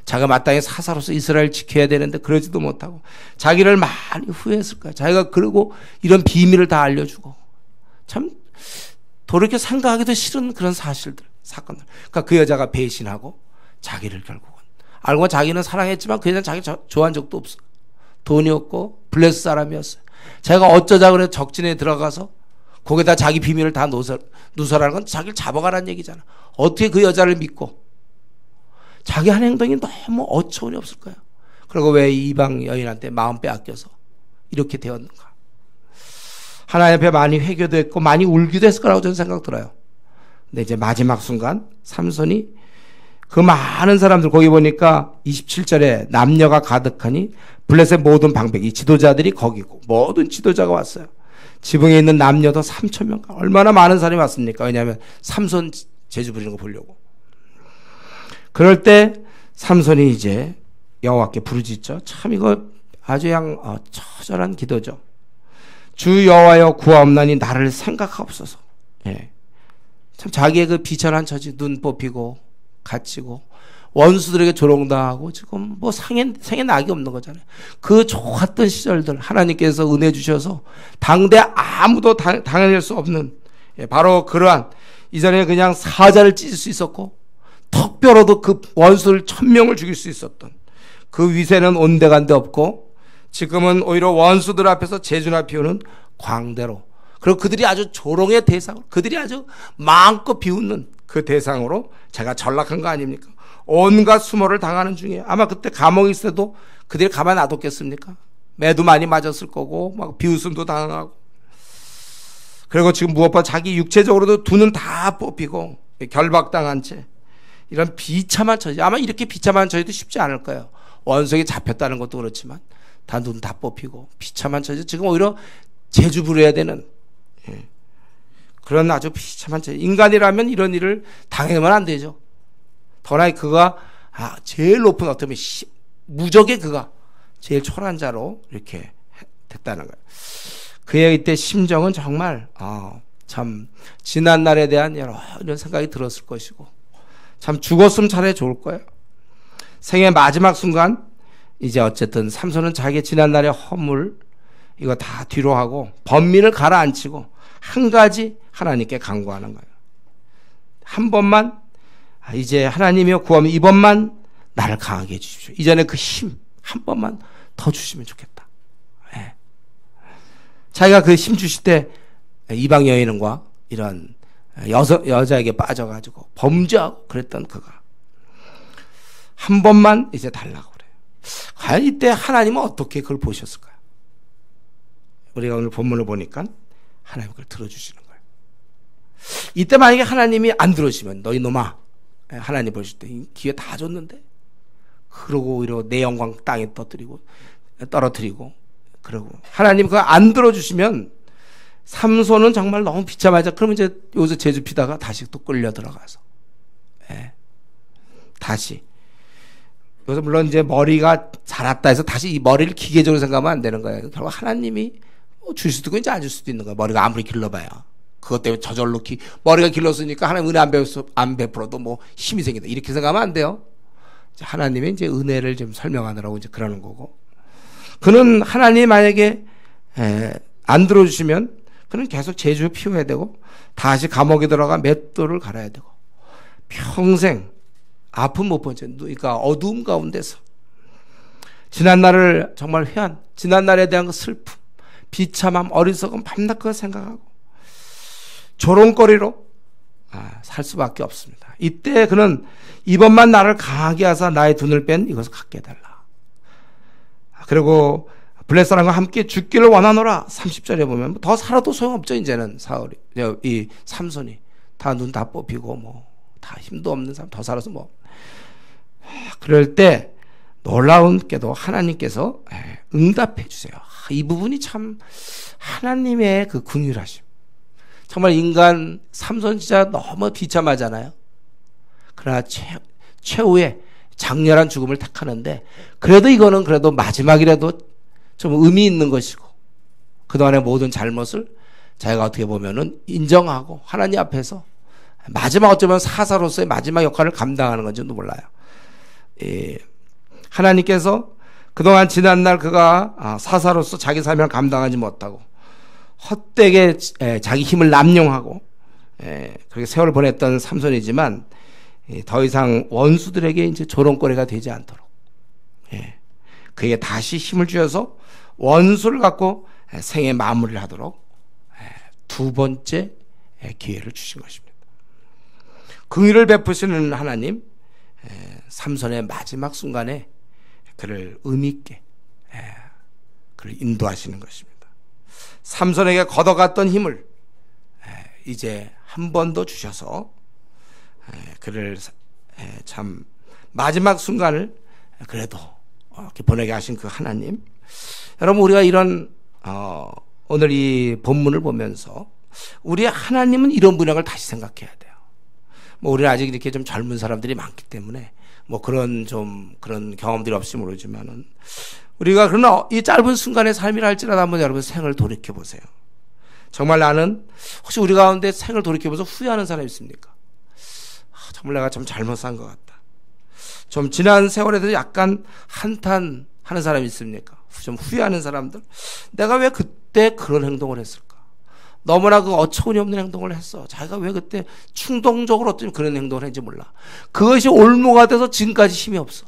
자기가 마땅히 사사로서 이스라엘 지켜야 되는데 그러지도 못하고 자기를 많이 후회했을 거야. 자기가 그러고 이런 비밀을 다 알려주고 참 돌이켜 생각하기도 싫은 그런 사실들, 사건들. 그러니까 그 여자가 배신하고 자기를 결국은 알고 자기는 사랑했지만 그 여자는 자기 좋아한 적도 없어. 돈이 없고 블레스 사람이었어요. 자기가 어쩌자 그래 적진에 들어가서 거기다 자기 비밀을 다 누설하는 건 자기를 잡아가라는 얘기잖아. 어떻게 그 여자를 믿고 자기 한 행동이 너무 어처구니 없을 거예요. 그리고 왜 이방 여인한테 마음 빼앗겨서 이렇게 되었는가. 하나님 앞에 많이 회개도 했고 많이 울기도 했을 거라고 저는 생각 들어요. 근데 이제 마지막 순간 삼손이 그 많은 사람들 거기 보니까 27절에 남녀가 가득하니 블레셋 모든 방백이 지도자들이 거기고 모든 지도자가 왔어요. 지붕에 있는 남녀도 3,000명 얼마나 많은 사람이 왔습니까? 왜냐하면 삼손 제주 부리는 거 보려고. 그럴 때 삼손이 이제 여호와께 부르짖죠. 참 이거 아주 처절한 기도죠. 주 여호와여 구하옵나니 나를 생각하옵소서. 예. 참 자기의 그 비천한 처지 눈 뽑히고 갇히고 원수들에게 조롱당하고 지금 뭐 생에 낙이 없는 거잖아요. 그 좋았던 시절들 하나님께서 은혜 주셔서 당대 아무도 당해낼 수 없는 바로 그러한 이전에 그냥 사자를 찢을 수 있었고 턱뼈로도 그 원수를 1,000명을 죽일 수 있었던 그 위세는 온데간데 없고 지금은 오히려 원수들 앞에서 제주나 피우는 광대로 그리고 그들이 아주 조롱의 대상 그들이 아주 마음껏 비웃는 그 대상으로 제가 전락한 거 아닙니까? 온갖 수모를 당하는 중에 아마 그때 감옥에 있을 때도 그들이 가만히 놔뒀겠습니까? 매도 많이 맞았을 거고 막 비웃음도 당하고 그리고 지금 무엇보다 자기 육체적으로도 두 눈 다 뽑히고 결박당한 채 이런 비참한 처지 아마 이렇게 비참한 처지도 쉽지 않을 거예요. 원수에게 잡혔다는 것도 그렇지만 다 눈 다 뽑히고 비참한 처지 지금 오히려 제주 부려야 되는 그런 아주 비참한 처지 인간이라면 이런 일을 당하면 안 되죠. 더나 그가 제일 높은 어떤 무적의 그가 제일 초라한 자로 이렇게 됐다는 거예요. 그의 이때 심정은 정말 참 지난 날에 대한 여러 이런 생각이 들었을 것이고 참 죽었으면 차라리 좋을 거예요. 생의 마지막 순간 이제 어쨌든 삼손은 자기 지난 날의 허물 이거 다 뒤로 하고 번민을 가라앉히고 한 가지 하나님께 간구하는 거예요. 한 번만 이제 하나님이여 구하면 이번만 나를 강하게 해주십시오. 이전에 그 힘 한 번만 더 주시면 좋겠다. 예. 자기가 그 힘 주실 때 이방 여인과 이런 여자에게 빠져가지고 범죄하고 그랬던 그가 한 번만 이제 달라고 그래요. 과연 이때 하나님은 어떻게 그걸 보셨을까요? 우리가 오늘 본문을 보니까 하나님 그걸 들어주시는 거예요. 이때 만약에 하나님이 안 들어주시면 너희 놈아, 하나님 보실 때 기회 다 줬는데 그러고 오히려 내 영광 땅에 떨어뜨리고 그러고 하나님 그거 안 들어주시면 삼손은 정말 너무 비참하죠. 그러면 이제 여기서 제주 피다가 다시 또 끌려 들어가서 다시 여기서 물론 이제 머리가 자랐다 해서 다시 이 머리를 기계적으로 생각하면 안 되는 거예요. 결국 하나님이 줄 수도 있고 이제 안 줄 수도 있는 거예요. 머리가 아무리 길러봐야 그것 때문에 저절로 머리가 길렀으니까 하나님 은혜 안 베풀어도 뭐 힘이 생긴다 이렇게 생각하면 안 돼요. 하나님의 이제 은혜를 좀 설명하느라고 이제 그러는 거고, 그는 하나님이 만약에 안 들어주시면 그는 계속 제주 피워야 되고 다시 감옥에 들어가 맷돌을 갈아야 되고 평생 아픔 못 번째, 그러니까 어두움 가운데서 지난날을 정말 지난날에 대한 그 슬픔, 비참함, 어리석음 밤낮 그걸 생각하고 조롱거리로 살 수밖에 없습니다. 이때 그는 이번만 나를 강하게 하사 나의 눈을 뺀 이것을 갖게 해달라. 그리고 블레셋과 함께 죽기를 원하노라. 30절에 보면 더 살아도 소용없죠. 이제는 이 삼손이 다 눈 다 뽑히고 뭐 다 힘도 없는 사람 더 살아서 뭐 그럴 때 놀라운게도 하나님께서 응답해 주세요. 이 부분이 참 하나님의 그 긍휼하심. 정말 인간 삼손 진짜 너무 비참하잖아요. 그러나 최후의 장렬한 죽음을 택하는데 그래도 이거는 그래도 마지막이라도 좀 의미 있는 것이고 그동안의 모든 잘못을 자기가 어떻게 보면은 인정하고 하나님 앞에서 마지막 어쩌면 사사로서의 마지막 역할을 감당하는 건지도 몰라요. 하나님께서 그동안 지난날 그가 사사로서 자기 사명을 감당하지 못하고 헛되게 자기 힘을 남용하고 그렇게 세월을 보냈던 삼손이지만 더 이상 원수들에게 이제 조롱거리가 되지 않도록 그에게 다시 힘을 주셔서 원수를 갖고 생의 마무리를 하도록 두 번째 기회를 주신 것입니다. 긍휼을 베푸시는 하나님, 삼손의 마지막 순간에 그를 의미 있게 그를 인도하시는 것입니다. 삼손에게 걷어갔던 힘을 이제 한 번 더 주셔서 그를 참 마지막 순간을 그래도 이렇게 보내게 하신 그 하나님, 여러분 우리가 이런 오늘 이 본문을 보면서 우리 하나님은 이런 분량을 다시 생각해야 돼요. 뭐 우리는 아직 이렇게 좀 젊은 사람들이 많기 때문에 뭐 그런 경험들이 없이 모르지만은 우리가 그러나 이 짧은 순간의 삶이라 할지라도 한번 여러분 생을 돌이켜 보세요. 정말 나는 혹시 우리 가운데 생을 돌이켜 보면서 후회하는 사람이 있습니까? 정말 내가 좀 잘못 산 것 같다. 좀 지난 세월에도 약간 한탄하는 사람이 있습니까? 좀 후회하는 사람들. 내가 왜 그때 그런 행동을 했을까? 너무나 그 어처구니 없는 행동을 했어. 자기가 왜 그때 충동적으로 어떤 그런 행동을 했는지 몰라. 그것이 올무가 돼서 지금까지 힘이 없어.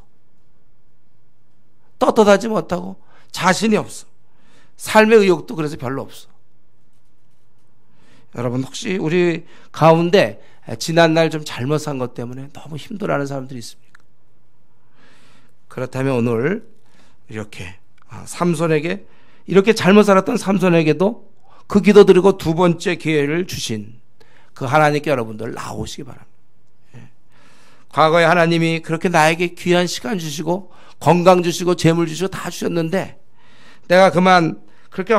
떳떳하지 못하고 자신이 없어. 삶의 의욕도 그래서 별로 없어. 여러분 혹시 우리 가운데 지난날 좀 잘못 산 것 때문에 너무 힘들어하는 사람들이 있습니까? 그렇다면 오늘 이렇게 삼손에게 이렇게 잘못 살았던 삼손에게도 그 기도 드리고 두 번째 기회를 주신 그 하나님께 여러분들 나오시기 바랍니다. 과거에 하나님이 그렇게 나에게 귀한 시간 주시고 건강 주시고 재물 주시고 다 주셨는데 내가 그만 그렇게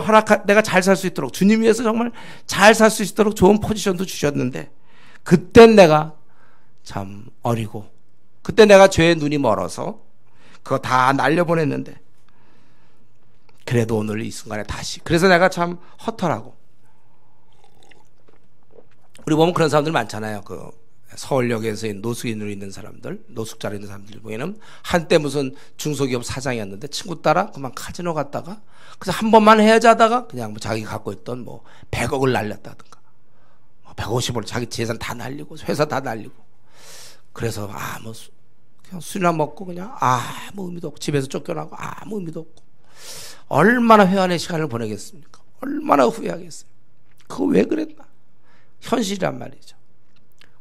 내가 잘 살 수 있도록 주님 위해서 정말 잘 살 수 있도록 좋은 포지션도 주셨는데 그땐 내가 참 어리고 그때 내가 죄의 눈이 멀어서 그거 다 날려보냈는데 그래도 오늘 이 순간에 다시 그래서 내가 참 허탈하고 우리 보면 그런 사람들 많잖아요. 그 서울역에서 노숙인으로 있는 사람들, 노숙자로 있는 사람들 보면은 한때 무슨 중소기업 사장이었는데 친구 따라 그만 카지노 갔다가 그래서 한 번만 해야지 하다가 그냥 뭐 자기 갖고 있던 뭐 100억을 날렸다든가 150을 자기 재산 다 날리고 회사 다 날리고 그래서 뭐 그냥 술이나 먹고 그냥 아무 의미도 없고 집에서 쫓겨나고 아무 의미도 없고 얼마나 회한의 시간을 보내겠습니까? 얼마나 후회하겠어요. 그거 왜 그랬나? 현실이란 말이죠.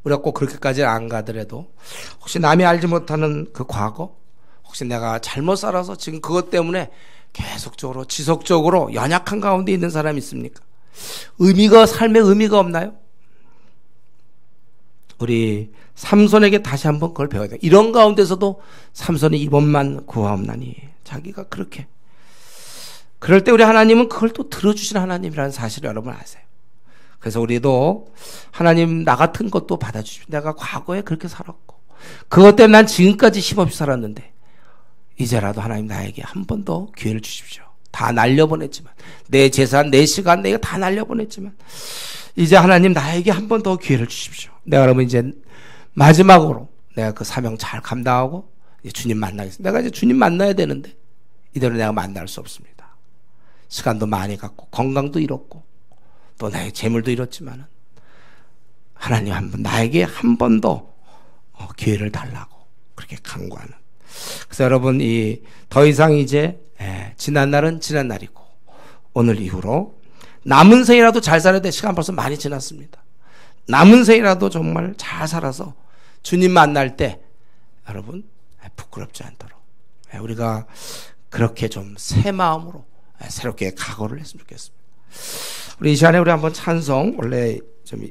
우리가 꼭 그렇게까지 안 가더라도 혹시 남이 알지 못하는 그 과거, 혹시 내가 잘못 살아서 지금 그것 때문에 계속적으로 지속적으로 연약한 가운데 있는 사람이 있습니까? 삶에 의미가 없나요? 우리 삼손에게 다시 한번 그걸 배워야 돼요. 이런 가운데서도 삼손이 이번만 구하옵나니 자기가 그렇게 그럴 때 우리 하나님은 그걸 또 들어주시는 하나님이라는 사실을 여러분 아세요. 그래서 우리도 하나님 나 같은 것도 받아주십시오. 내가 과거에 그렇게 살았고 그것 때문에 난 지금까지 힘없이 살았는데 이제라도 하나님 나에게 한 번 더 기회를 주십시오. 다 날려보냈지만 내 재산, 내 시간 내가 다 날려보냈지만 이제 하나님 나에게 한 번 더 기회를 주십시오. 내가 그러면 이제 마지막으로 내가 그 사명 잘 감당하고 이제 주님 만나겠습니다. 내가 이제 주님 만나야 되는데 이대로 내가 만날 수 없습니다. 시간도 많이 갔고 건강도 잃었고 또 나의 재물도 잃었지만은 하나님 나에게 한 번 더 기회를 달라고 그렇게 간구하는. 그래서 여러분 더 이상 이제 지난 날은 지난 날이고 오늘 이후로 남은 생이라도 잘 살아야 돼. 시간 벌써 많이 지났습니다. 남은 생이라도 정말 잘 살아서 주님 만날 때 여러분 부끄럽지 않도록 우리가 그렇게 좀 새 마음으로 새롭게 각오를 했으면 좋겠습니다. 우리 이 시간에 우리 한번 찬송 원래 좀